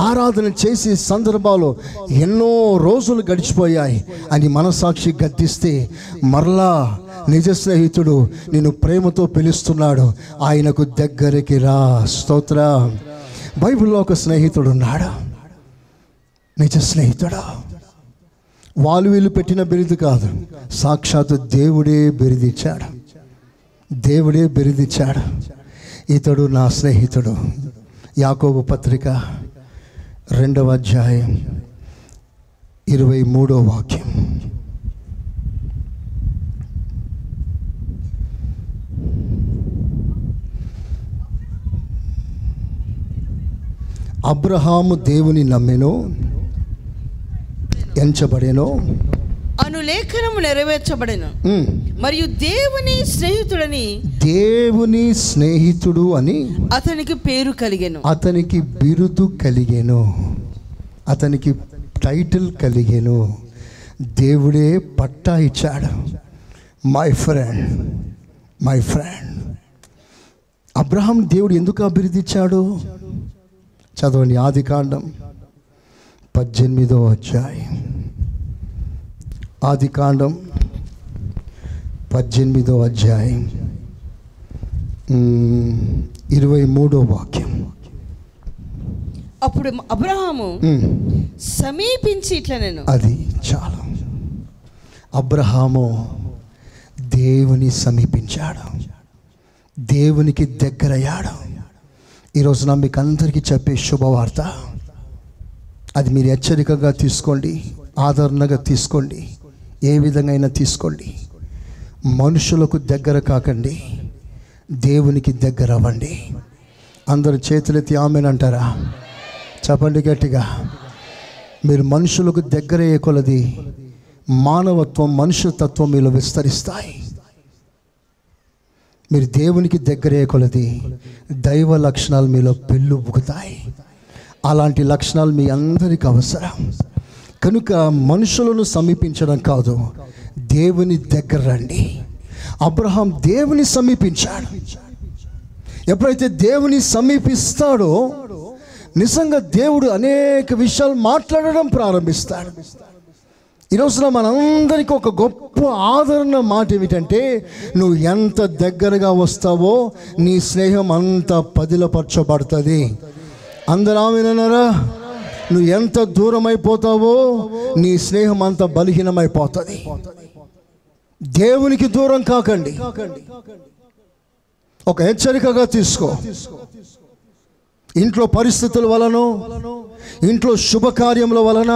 [SPEAKER 1] ఆరాధన చేసే సందర్భాలు ఎన్నో రోజులు గడిచిపోయాయి అని మనసాక్షి గద్దిస్తే, మరలా నిజ స్నేహితుడు నిన్ను ప్రేమతో పిలుస్తున్నాడు, ఆయనకు దగ్గరికి రా. స్తోత్రం. బైబిల్లో ఒక స్నేహితుడు ఉన్నాడు, నిజ స్నేహితుడు. వాళ్ళు వీళ్ళు పెట్టిన బిరుదు కాదు, సాక్షాత్తు దేవుడే బిరుదిచ్చాడు. ఇతడు నా స్నేహితుడు, యాకోబు పత్రిక 2వ అధ్యాయం 23వ వాక్యం. అబ్రహాము దేవుని నమ్మెను, ఎంచబడెను,
[SPEAKER 2] అను లేఖనము నెరవేర్చబడెను. మరియు దేవుని స్నేహితుడు అని అతనికి పేరు కలిగెను.
[SPEAKER 1] అతనికి బిరుదు కలిగెను, అతనికి టైటిల్ కలిగెను. దేవుడే పట్టా ఇచ్చాడు. My friend. అబ్రహాం దేవుడు ఎందుకు అభివృద్ధి ఇచ్చాడు? చదవండి, ఆదికాండం 18వ అధ్యాయం. ఆదికాండం 18వ అధ్యాయం 23వ వాక్యం.
[SPEAKER 2] అప్పుడు అబ్రహాము సమీపించి ఇట్లా నేను,
[SPEAKER 1] అది చాలా, అబ్రహాము దేవుని సమీపించాడు, దేవునికి దగ్గరయ్యాడు. ఈరోజు నా మీకు అందరికీ చెప్పే శుభవార్త, అది మీరు హెచ్చరికగా తీసుకోండి, ఆదరణగా తీసుకోండి, ఏ విధంగా అయినా తీసుకోండి. మనుషులకు దగ్గర కాకండి, దేవునికి దగ్గర అవ్వండి. అందరు చేతులెత్తి ఆమెన్ అంటారా? చెప్పండి గట్టిగా. మీరు మనుషులకు దగ్గర అయ్యే కొలది మానవత్వం, మనుషుతత్వం మీలో విస్తరిస్తాయి. మీరు దేవునికి దగ్గరే కొలది దైవ లక్షణాలు మీలో పెళ్ళుబుకుతాయి. అలాంటి లక్షణాలు మీ అందరికీ అవసరం. కనుక మనుషులను సమీపించడం కాదు, దేవుని దగ్గర రండి. అబ్రహాం దేవుని సమీపించాడు. ఎప్పుడైతే దేవుని సమీపిస్తాడో నిజంగా దేవుడు అనేక విషయాలు మాట్లాడడం ప్రారంభిస్తాడు. ఈరోజున మనందరికీ ఒక గొప్ప ఆదరణ మాట ఏమిటంటే, నువ్వు ఎంత దగ్గరగా వస్తావో నీ స్నేహం అంత పదిలపరచబడుతుంది. అందరూ ఆమేనన్నారా? నువ్వు ఎంత దూరం అయిపోతావో నీ స్నేహం అంత బలహీనమైపోతుంది. దేవునికి దూరం కాకండి. ఒక హెచ్చరికగా తీసుకో. ఇంట్లో పరిస్థితుల వలన, ఇంట్లో శుభకార్యముల వలన,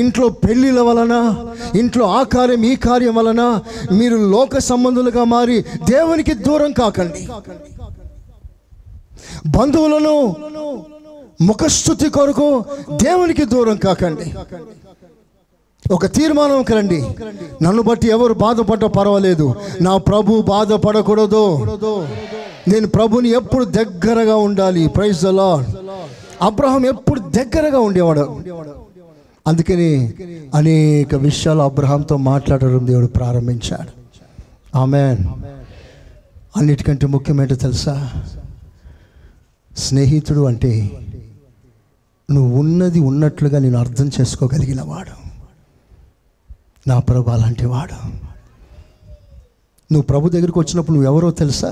[SPEAKER 1] ఇంట్లో పెళ్లిల వలన, ఇంట్లో ఆ కార్యం ఈ కార్యం వలన మీరు లోక సంబంధులుగా మారి దేవునికి దూరం కాకండి. బంధువులను ముఖస్థుతి కొరకు దేవునికి దూరం కాకండి. ఒక తీర్మానం కరండి, నన్ను బట్టి ఎవరు బాధపడ్డా పర్వాలేదు, నా ప్రభు బాధపడకూడదు. నేను ప్రభుని ఎప్పుడు దగ్గరగా ఉండాలి. Praise the lord. అబ్రహాం ఎప్పుడు దగ్గరగా ఉండేవాడు. అందుకని అనేక విషయాలు అబ్రహాంతో మాట్లాడడం దేవుడు ప్రారంభించాడు. ఆమేన్. అన్నిటికంటే ముఖ్యమైనది తెలుసా? స్నేహితుడు అంటే నువ్వు ఉన్నది ఉన్నట్లుగా నేను అర్థం చేసుకోగలిగిన వాడు. నా ప్రభు అలాంటి వాడు. నువ్వు ప్రభు దగ్గరికి వచ్చినప్పుడు నువ్వు ఎవరో తెలుసా?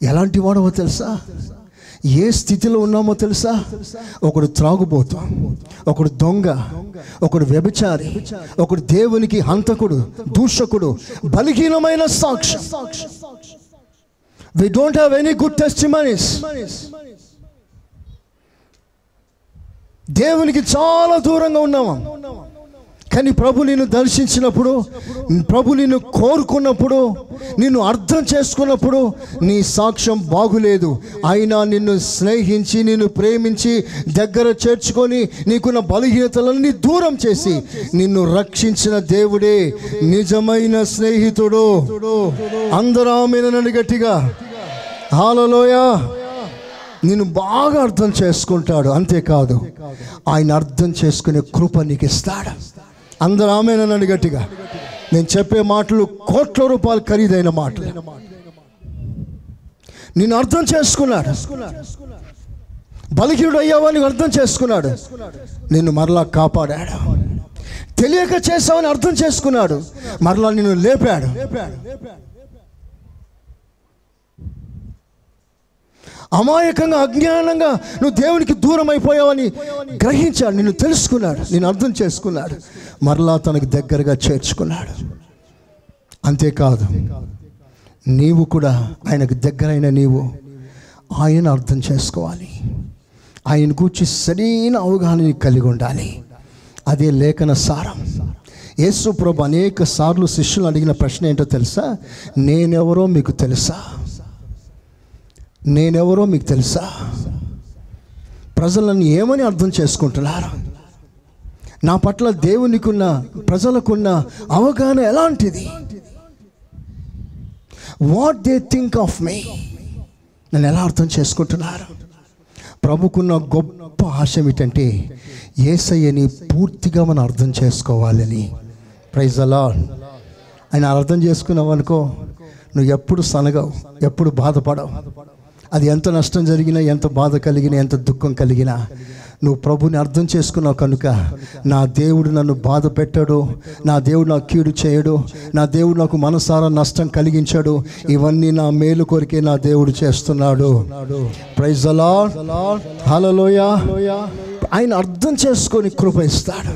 [SPEAKER 1] ఎలాంటి వాడవో తెలుసా? ఏ స్థితిలో ఉన్నామో తెలుసా? ఒకడు త్రాగుబోతు, ఒకడు దొంగ, ఒకడు వ్యభిచారి, ఒకడు దేవునికి హంతకుడు, దూషకుడు, బలహీనమైన సాక్ష్యం. We don't have any good testimonies. దేవునికి చాలా దూరంగా ఉన్నాము. కానీ ప్రభు నిన్ను దర్శించినప్పుడు, ప్రభు నిన్ను కోరుకున్నప్పుడు, నిన్ను అర్థం చేసుకున్నప్పుడు నీ సాక్ష్యం బాగులేదు. అయినా నిన్ను స్నేహించి, నిన్ను ప్రేమించి, దగ్గర చేర్చుకొని, నీకున్న బలహీనతలన్నీ దూరం చేసి నిన్ను రక్షించిన దేవుడే నిజమైన స్నేహితుడు. అందరూ ఆమేనని గట్టిగా హల్లెలూయా. నిన్ను బాగా అర్థం చేసుకుంటాడు. అంతేకాదు, ఆయన అర్థం చేసుకునే కృప నీకు ఇస్తాడు. అందరూ ఆమేనని గట్టిగా. నేను చెప్పే మాటలు కోట్ల రూపాయలు ఖరీదైన మాటలు. నిన్ను అర్థం చేసుకున్నాడు. బలహీనుడు అయ్యావని అర్థం చేసుకున్నాడు. నిన్ను మరలా కాపాడాడు. తెలియక చేసావని అర్థం చేసుకున్నాడు. మరలా నిన్ను లేపాడు. అమాయకంగా, అజ్ఞానంగా నువ్వు దేవునికి దూరం అయిపోయావని గ్రహించాడు. నిన్ను తెలుసుకున్నాడు, నేను అర్థం చేసుకున్నాడు. మరలా తనకు దగ్గరగా చేర్చుకున్నాడు. అంతేకాదు, నీవు కూడా ఆయనకు దగ్గరైన నీవు ఆయన అర్థం చేసుకోవాలి, ఆయన గురించి సరైన అవగాహన కలిగి ఉండాలి. అదే లేఖన సారం. యేసు ప్రభు అనేక సార్లు శిష్యులు అడిగిన ప్రశ్న ఏంటో తెలుసా? నేనెవరో మీకు తెలుసా? నేనెవరో మీకు తెలుసా? ప్రజలను ఏమని అర్థం చేసుకుంటున్నారు? నా పట్ల దేవునికున్న, ప్రజలకున్న అవగాహన ఎలాంటిది? వాట్ దే థింక్ ఆఫ్ మీ, నన్ను ఎలా అర్థం చేసుకుంటున్నారు? ప్రభుకున్న గొప్ప ఆశ ఏమిటంటే యేసయ్యని పూర్తిగా మనం అర్థం చేసుకోవాలని. Praise the Lord. ఆయన అర్థం చేసుకున్నావు అనుకో, నువ్వు ఎప్పుడు సనగవు, ఎప్పుడు బాధపడవు. అది ఎంత నష్టం జరిగినా, ఎంత బాధ కలిగినా, ఎంత దుఃఖం కలిగినా, నువ్వు ప్రభుని అర్థం చేసుకున్నావు కనుక, నా దేవుడు నన్ను బాధ పెట్టాడు, నా దేవుడు నాకు కీడు చేయడు, నా దేవుడు నాకు మనసారా నష్టం కలిగించాడు, ఇవన్నీ నా మేలు కొరికే నా దేవుడు చేస్తున్నాడు. Praise the Lord. హల్లెలూయా. ఆయన అర్థం చేసుకొని కృప ఇస్తాడు.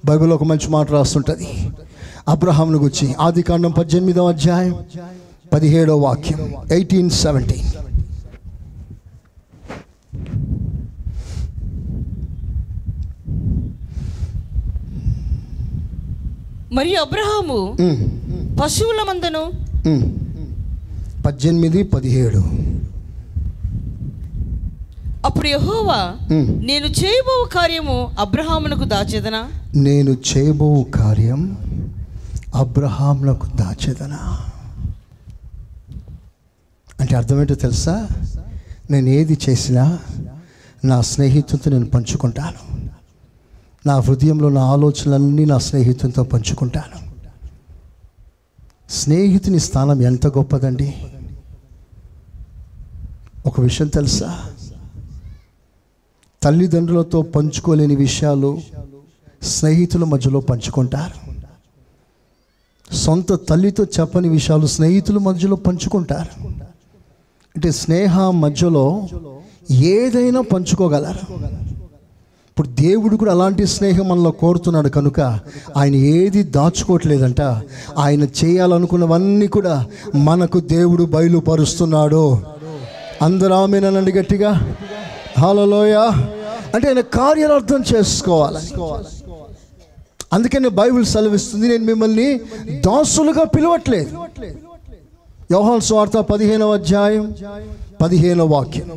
[SPEAKER 1] బైబిల్లో ఒక మంచి మాట రాస్తుంటుంది అబ్రహామును గురించి. ఆదికాండం 18వ అధ్యాయం 17వ వాక్యం, 18:17.
[SPEAKER 2] మరియు అబ్రహాము పశువుల మందను
[SPEAKER 1] 18:17.
[SPEAKER 2] అప్పుడు యెహోవా, నేను చేయబో కార్యము అబ్రహామునకు దాచెదనా?
[SPEAKER 1] నేను చేయబో కార్యం అబ్రహామునకు దాచెదనా అంటే అర్థం ఏంటో తెలుసా? నేను ఏది చేసినా నా స్నేహితులతో నేను పంచుకుంటాను. నా హృదయంలో నా ఆలోచనలన్నీ నా స్నేహితునితో పంచుకుంటాను. స్నేహితుని స్థానం ఎంత గొప్పదండి. ఒక విషయం తెలుసా? తల్లిదండ్రులతో పంచుకోలేని విషయాలు స్నేహితుల మధ్యలో పంచుకుంటారు. సొంత తల్లితో చెప్పని విషయాలు స్నేహితుల మధ్యలో పంచుకుంటారు. అంటే స్నేహ మధ్యలో ఏదైనా పంచుకోగలరు. ఇప్పుడు దేవుడు కూడా అలాంటి స్నేహం మనలో కోరుతున్నాడు కనుక ఆయన ఏది దాచుకోవట్లేదంట. ఆయన చేయాలనుకున్నవన్నీ కూడా మనకు దేవుడు బయలుపరుస్తున్నాడు. అందరూ ఆమేనండి గట్టిగా. హల్లెలూయా. అంటే ఆయన కార్యాలు అర్థం చేసుకోవాలి. అందుకని బైబిల్ సెలవిస్తుంది, నేను మిమ్మల్ని దాసులుగా పిలవట్లేదు. యోహాను సువార్త 15వ అధ్యాయం 15వ వాక్యం.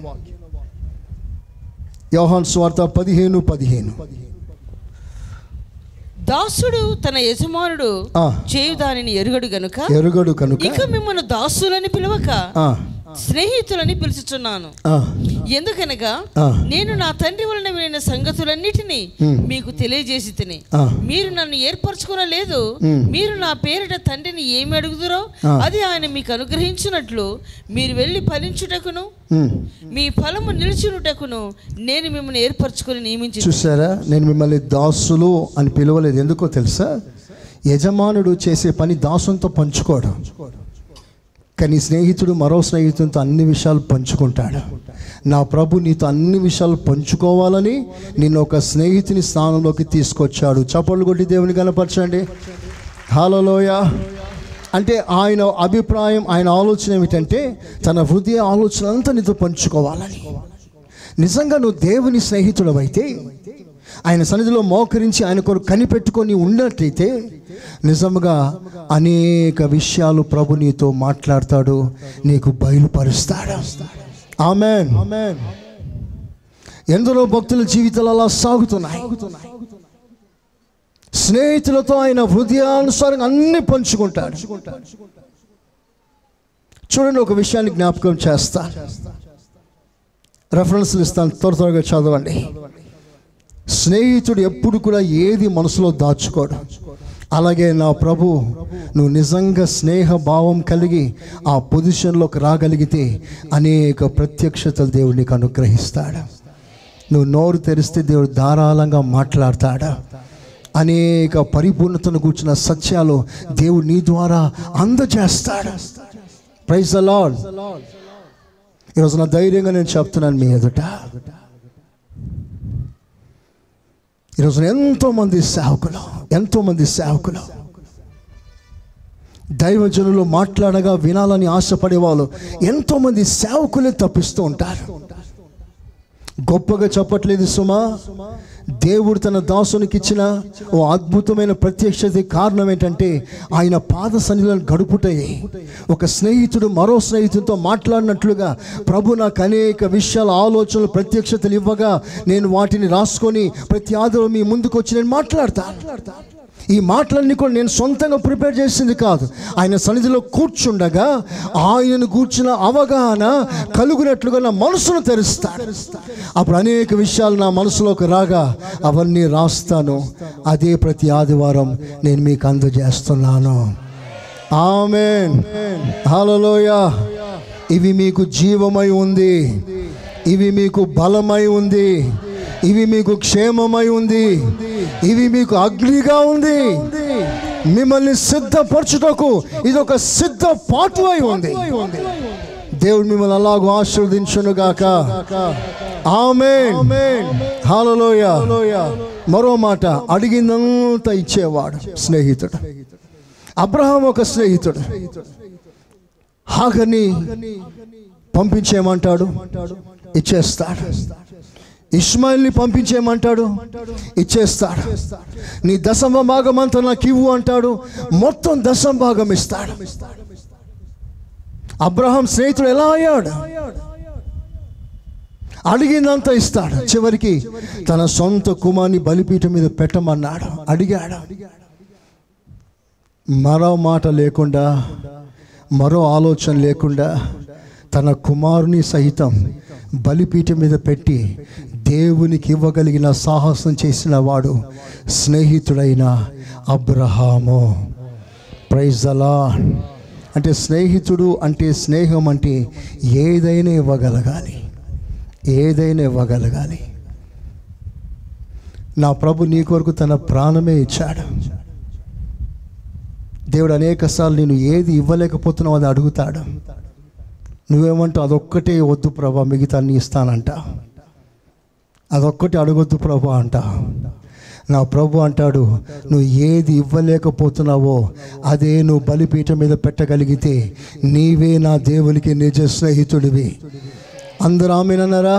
[SPEAKER 1] యోహాను సువార్త 15:15.
[SPEAKER 2] దాసుడు తన యజమానుడు చేయు దానిని ఎరుగడు గనుక ఇక మిమ్మల్ని దాసులని పిలవక స్నేహితులని పిలుచుచున్నాను. ఎందుకనగా నేను నా తండ్రి వలన వినిన సంగతులన్నిటినీ మీకు తెలియజేసి తిని, మీరు నన్ను ఏర్పరచుకోనలేదు. మీరు నా పేరిట తండ్రిని ఏమి అడుగుదురో అది ఆయన మీకు అనుగ్రహించినట్లు మీరు వెళ్ళి ఫలించుటకును మీ ఫలము నిలిచినుటకును నేను మిమ్మల్ని ఏర్పరచుకొని నియమించి.
[SPEAKER 1] చూసారా, నేను మిమ్మల్ని దాసులు అని పిలవలేదు. ఎందుకో తెలుసా? యజమానుడు చేసే పని దాసునితో పంచుకోవడం, కానీ స్నేహితుడు మరో స్నేహితునితో అన్ని విషయాలు పంచుకుంటాడు. నా ప్రభు నీతో అన్ని విషయాలు పంచుకోవాలని నిన్ను ఒక స్నేహితుని స్థానంలోకి తీసుకొచ్చాడు. చప్పట్లు కొట్టి దేవుని కనపరచండి. హల్లెలూయా. అంటే ఆయన అభిప్రాయం, ఆయన ఆలోచన ఏమిటంటే తన హృదయ ఆలోచన అంతా నీతో పంచుకోవాలని. నిజంగా నువ్వు దేవుని స్నేహితుడు అయితే, ఆయన సన్నిధిలో మోకరించి ఆయన కొరకు కనిపెట్టుకొని ఉన్నట్లయితే నిజంగా అనేక విషయాలు ప్రభు నీతో మాట్లాడతాడు, నీకు బయలుపరుస్తాడు. ఆమేన్. ఎందరో భక్తుల జీవితాలు అలా సాగుతున్నాయి. స్నేహితులతో ఆయన హృదయానుసారంగా అన్ని పంచుకుంటాడు. చూడండి, ఒక విషయాన్ని జ్ఞాపకం చేస్తా, రెఫరెన్స్లు ఇస్తాను, త్వరగా చదవండి. స్నేహితుడు ఎప్పుడు కూడా ఏది మనసులో దాచుకోడు. అలాగే నా ప్రభు, నువ్వు నిజంగా స్నేహ భావం కలిగి ఆ పొజిషన్లోకి రాగలిగితే అనేక ప్రత్యక్షతలు దేవుడు నీకు అనుగ్రహిస్తాడు. నువ్వు నోరు తెరిస్తే దేవుడు ధారాళంగా మాట్లాడతాడు. అనేక పరిపూర్ణతను కూర్చున్న సత్యాలు దేవుడు నీ ద్వారా అందజేస్తాడు. Praise the Lord. ఈరోజు నా ధైర్యంగా నేను చెప్తున్నాను మీ ఎదుట, ఈరోజు ఎంతోమంది సేవకులు దైవజనులు మాట్లాడగా వినాలని ఆశపడేవాళ్ళు ఎంతోమంది సేవకులే తప్పిస్తూ ఉంటారు. గొప్పగా చెప్పట్లేదు సుమా. దేవుడు తన దాసునికి ఇచ్చిన ఓ అద్భుతమైన ప్రత్యక్షత కారణం ఏంటంటే ఆయన పాద సన్నిధిలో గడుపుటే. ఒక స్నేహితుడు మరో స్నేహితుడితో మాట్లాడినట్లుగా ప్రభు నాకు అనేక విషయాల ఆలోచనలు ప్రత్యక్షతలు ఇవ్వగా నేను వాటిని రాసుకొని ప్రతి ఆదివారం మీ ముందుకు వచ్చి నేను మాట్లాడతాను. ఈ మాటలన్నీ కూడా నేను సొంతంగా ప్రిపేర్ చేసింది కాదు. ఆయన సన్నిధిలో కూర్చుండగా ఆయనను కూర్చున్న అవగాహన కలుగునట్లుగా నా మనసును తెరుస్తాడు. అప్పుడు అనేక విషయాలు నా మనసులోకి రాగా అవన్నీ రాస్తాను. అదే ప్రతి ఆదివారం నేను మీకు అందజేస్తున్నాను. ఆమేన్, హల్లెలూయా. ఇవి మీకు జీవమై ఉంది, ఇవి మీకు బలమై ఉంది, ఇవి మీకు క్షేమమై ఉంది, ఇవి మీకు అగ్నిగా ఉంది. మిమ్మల్ని సిద్ధపరచుటకు ఇది ఒక సిద్ధ పాటు అయి ఉంది. దేవుడు మిమ్మల్ని అలాగూ ఆశీర్వదించును గాక. ఆమేన్, హల్లెలూయా. మరో మాట, అడిగిందంతా ఇచ్చేవాడు స్నేహితుడు. అబ్రహాం ఒక స్నేహితుడు. హాగర్ని పంపించేయమంటాడు, ఇచ్చేస్తాడు. ఇష్మాయిల్ని పంపించేయమంటాడు, ఇచ్చేస్తాడు. నీ దశమ భాగం అంతా నాకు ఇవ్వు అంటాడు, మొత్తం దశమ భాగం ఇస్తాడు. అబ్రహాం స్నేహితుడు ఎలా అయ్యాడు? అడిగిందంతా ఇస్తాడు. చివరికి తన సొంత కుమార్ని బలిపీఠం మీద పెట్టమన్నాడు, అడిగాడు. మరో మాట లేకుండా, మరో ఆలోచన లేకుండా తన కుమారుని సహితం బలిపీఠం మీద పెట్టి దేవునికి ఇవ్వగలిగిన సాహసం చేసిన వాడు స్నేహితుడైన అబ్రహాము. Praise the lord. అంటే స్నేహితుడు అంటే, స్నేహం అంటే ఏదైనా ఇవ్వగలగాలి, ఏదైనా ఇవ్వగలగాలి. నా ప్రభు నీ కొరకు తన ప్రాణమే ఇచ్చాడు. దేవుడు అనేకసార్లు నేను ఏది ఇవ్వలేకపోతున్నావు అది అడుగుతాడు. నువ్వేమంటావు? అదొక్కటే వద్దు ప్రభా, మిగతా నీ ఇస్తానంట. అదొక్కటి అడగొద్దు ప్రభా అంట. నా ప్రభు అంటాడు, నువ్వు ఏది ఇవ్వలేకపోతున్నావో అదే నువ్వు బలిపీఠం మీద పెట్టగలిగితే నీవే నా దేవునికి నిజ స్నేహితుడివి. అందరూ ఆమేన్ అన్నారా?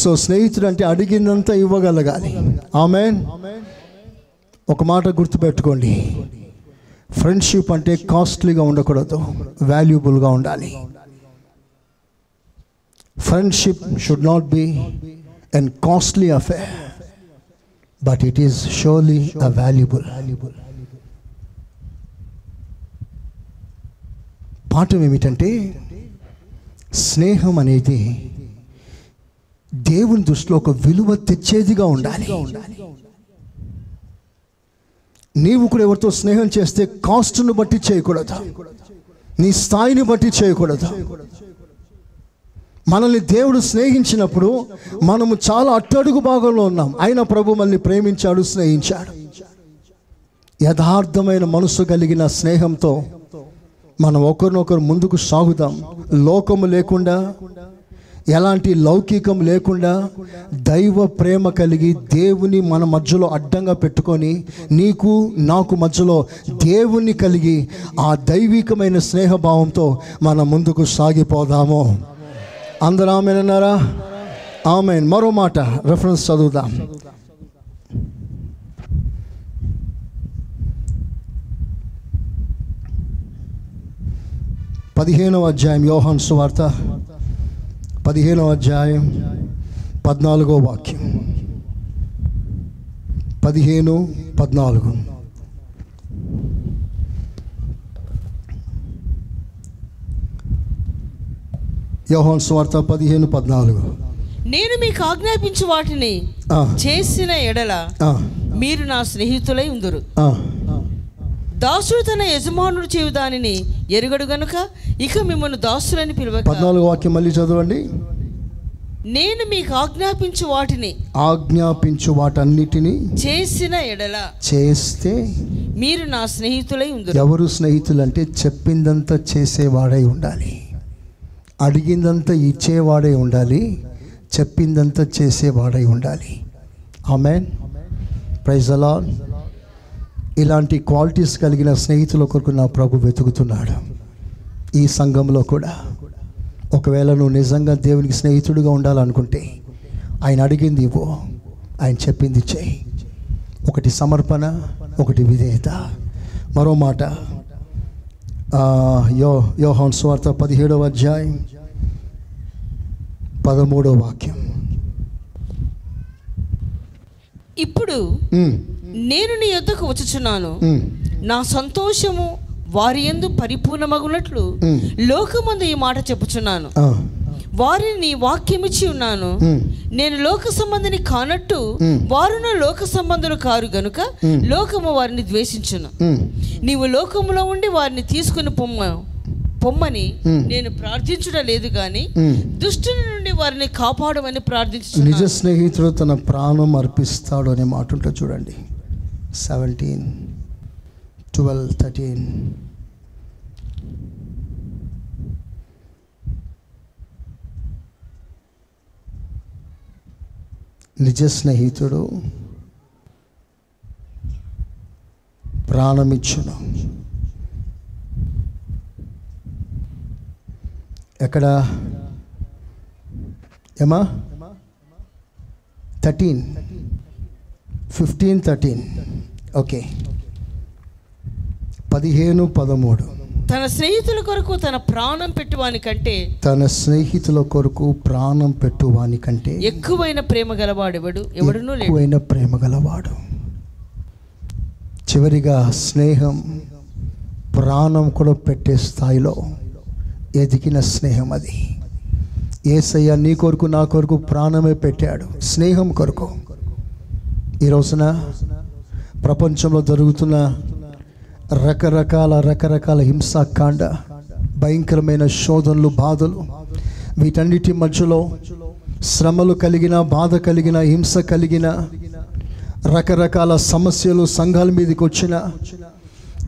[SPEAKER 1] సో స్నేహితుడు అంటే అడిగిందంతా ఇవ్వగలగాలి. ఆమేన్. ఒక మాట గుర్తుపెట్టుకోండి, ఫ్రెండ్షిప్ అంటే కాస్ట్లీగా ఉండకూడదు, వాల్యుబుల్గా ఉండాలి. Friendship should not be a costly affair, but it is surely a valuable. పాఠం ఏమిటంటే, స్నేహం అనేది దేవుని దృష్టిలో ఒక విలువ తెచ్చేదిగా ఉండాలి. నీవు కూడా ఎవరితో స్నేహం చేస్తే కాస్ట్ను బట్టి చేయకూడదు, నీ స్థాయిని బట్టి చేయకూడదు. మనల్ని దేవుడు స్నేహించినప్పుడు మనము చాలా అట్టడుగు భాగంలో ఉన్నాం, అయినా ప్రభు మనల్ని ప్రేమించాడు, స్నేహించాడు. యథార్థమైన మనసు కలిగిన స్నేహంతో మనం ఒకరినొకరు ముందుకు సాగుదాం. లోకము లేకుండా, ఎలాంటి లౌకికం లేకుండా దైవ ప్రేమ కలిగి దేవుని మన మధ్యలో అడ్డంగా పెట్టుకొని నీకు నాకు మధ్యలో దేవుని కలిగి ఆ దైవికమైన స్నేహభావంతో మనం ముందుకు సాగిపోదాము. అందరూ ఆమేన్ అన్నారా? ఆమేన్. మరో మాట రెఫరెన్స్ చదువుదాం. పదిహేనవ అధ్యాయం, యోహాను సువార్త 15వ అధ్యాయం 14వ వాక్యం. 15:14. యోహాను సువార్త 15:14.
[SPEAKER 2] నేను మీకు ఆజ్ఞాపించు వాటిని చేసిన ఎడల మీరు నా స్నేహితులై ఉందురు. దాసుడు తన యజమానుడు చేయు దానిని ఎరుగడు గనుక ఇక మిమ్మల్ని దాసులని పిలువక.
[SPEAKER 1] 14వ వాక్యం మళ్ళీ చదవండి.
[SPEAKER 2] నేను మీకు ఆజ్ఞాపించు
[SPEAKER 1] వాటన్నిటిని
[SPEAKER 2] చేసిన ఎడల
[SPEAKER 1] చేస్తే
[SPEAKER 2] మీరు నా స్నేహితులై ఉందురు.
[SPEAKER 1] ఎవరు స్నేహితులు అంటే చెప్పిందంతా చేసేవాడై ఉండాలి, అడిగిందంతా ఇచ్చేవాడై ఉండాలి, చెప్పిందంతా చేసేవాడై ఉండాలి. ఆమేన్. Praise the Lord. ఇలాంటి క్వాలిటీస్ కలిగిన స్నేహితుల కొరకు నా ప్రభు వెతుకుతున్నాడు. ఈ సంఘంలో కూడా ఒకవేళ నువ్వు నిజంగా దేవునికి స్నేహితుడిగా ఉండాలనుకుంటే ఆయన అడిగింది ఇవ్వు, ఆయన చెప్పింది చేయి. ఒకటి సమర్పణ, ఒకటి విధేయత. మరో మాట యోహాను సువార్త 17వ అధ్యాయం 13వ వాక్యం.
[SPEAKER 2] ఇప్పుడు నేను నీ యొద్దకు వచ్చుచున్నాను, నా సంతోషము వారి యందు పరిపూర్ణమగునట్లు లోకమందు ఈ మాట చెప్పుచున్నాను. వారిని నీ వాక్యమిచ్చి ఉన్నాను. నేను లోక సంబంధిని కానట్టు వారును లోక సంబంధులు కారు గనుక లోకము వారిని ద్వేషించును. నీవు లోకములో ఉండి వారిని తీసుకుని పొమ్మని నేను ప్రార్థించడం లేదు గాని దుష్టుని నుండి వారిని కాపాడమని ప్రార్థించు.
[SPEAKER 1] నిజ స్నేహితుడు తన ప్రాణం అర్పిస్తాడు అనే మాట ఉంటుంది చూడండి. 17, 12, 13. నిజ స్నేహితుడు ప్రాణమిచ్చును. ఎక్కడ ఏమా 13, 15, 13. ఓకే, 15, 13.
[SPEAKER 2] తన స్నేహితుల కొరకు తన ప్రాణం పెట్టువాని కంటే,
[SPEAKER 1] తన స్నేహితుల కొరకు ప్రాణం పెట్టువాని కంటే
[SPEAKER 2] ఎక్కువైన ప్రేమ గలవాడు ఎవడునూ లేడు.
[SPEAKER 1] ఎక్కువైన ప్రేమ గలవాడు. చివరిగా స్నేహం ప్రాణం కూడా పెట్టే స్థాయిలో ఎదిగిన స్నేహం అది. యేసయ్య నీ కొరకు నా కొరకు ప్రాణమే పెట్టాడు, స్నేహం కొరకు. ఈ రోజున ప్రపంచంలో జరుగుతున్న రకరకాల హింసాకాండ, భయంకరమైన శోధనలు, బాధలు, వీటన్నిటి మధ్యలో శ్రమలు కలిగిన, బాధ కలిగిన, హింస కలిగిన, రకరకాల సమస్యలు సంఘాల మీదకి వచ్చిన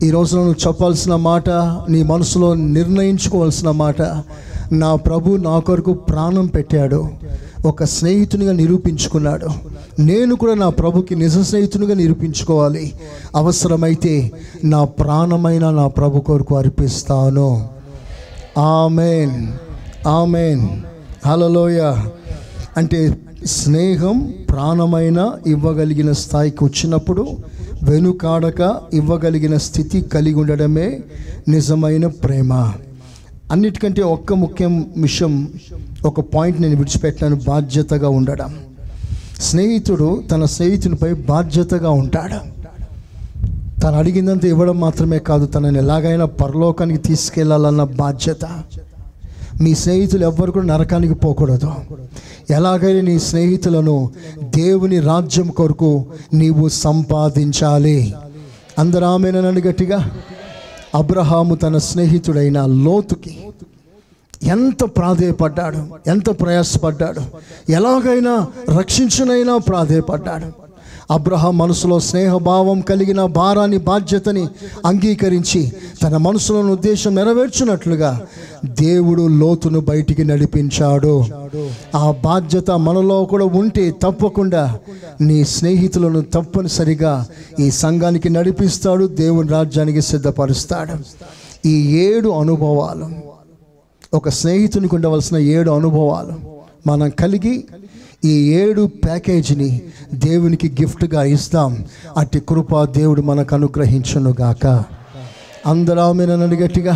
[SPEAKER 1] ఈ రోజున నువ్వు చెప్పాల్సిన మాట, నీ మనసులో నిర్ణయించుకోవాల్సిన మాట, నా ప్రభు నా కొరకు ప్రాణం పెట్టాడు, ఒక స్నేహితునిగా నిరూపించుకున్నాడు. నేను కూడా నా ప్రభుకి నిజ స్నేహితునిగా నిరూపించుకోవాలి. అవసరమైతే నా ప్రాణమైన నా ప్రభు కొరకు అర్పిస్తాను. ఆమేన్, ఆమేన్, హల్లెలూయా. అంటే స్నేహం ప్రాణమైన ఇవ్వగలిగిన స్థాయికి వచ్చినప్పుడు వెనుకాడక ఇవ్వగలిగిన స్థితి కలిగి ఉండడమే నిజమైన ప్రేమ. అన్నిటికంటే ఒక్క ముఖ్యం విషయం, ఒక పాయింట్ నేను విడిచిపెట్టాను, బాధ్యతగా ఉండడం. స్నేహితుడు తన స్నేహితునిపై బాధ్యతగా ఉంటాడు. తను అడిగిందంతా ఇవ్వడం మాత్రమే కాదు, తనని ఎలాగైనా పరలోకానికి తీసుకెళ్లాలన్న బాధ్యత. మీ స్నేహితులు ఎవ్వరు కూడా నరకానికి పోకూడదు. ఎలాగైనా నీ స్నేహితులను దేవుని రాజ్యం కొరకు నీవు సంపాదించాలి. అందరూ ఆమేనని గట్టిగా. అబ్రహాము తన స్నేహితుడైన లోతుకి ఎంత ప్రాధేయపడ్డాడు, ఎంత ప్రయాసపడ్డాడు, ఎలాగైనా రక్షించునైనా ప్రాధేయపడ్డాడు. అబ్రహాం మనసులో స్నేహభావం కలిగిన భారాన్ని, బాధ్యతని అంగీకరించి తన మనసులోని ఉద్దేశం నెరవేర్చినట్లుగా దేవుడు లోతును బయటికి నడిపించాడు. ఆ బాధ్యత మనలో కూడా ఉంటే తప్పకుండా నీ స్నేహితులను తప్పనిసరిగా ఈ సంఘానికి నడిపిస్తాడు, దేవుని రాజ్యానికి సిద్ధపరుస్తాడు. ఈ 7 అనుభవాలు, ఒక స్నేహితునికి ఉండవలసిన 7 అనుభవాలు మనం కలిగి ఈ 7 ప్యాకేజీని దేవునికి గిఫ్ట్గా ఇస్తాం. అట్టి కృప దేవుడు మనకు అనుగ్రహించును గాక. అందరూ ఆమేనని గట్టిగా.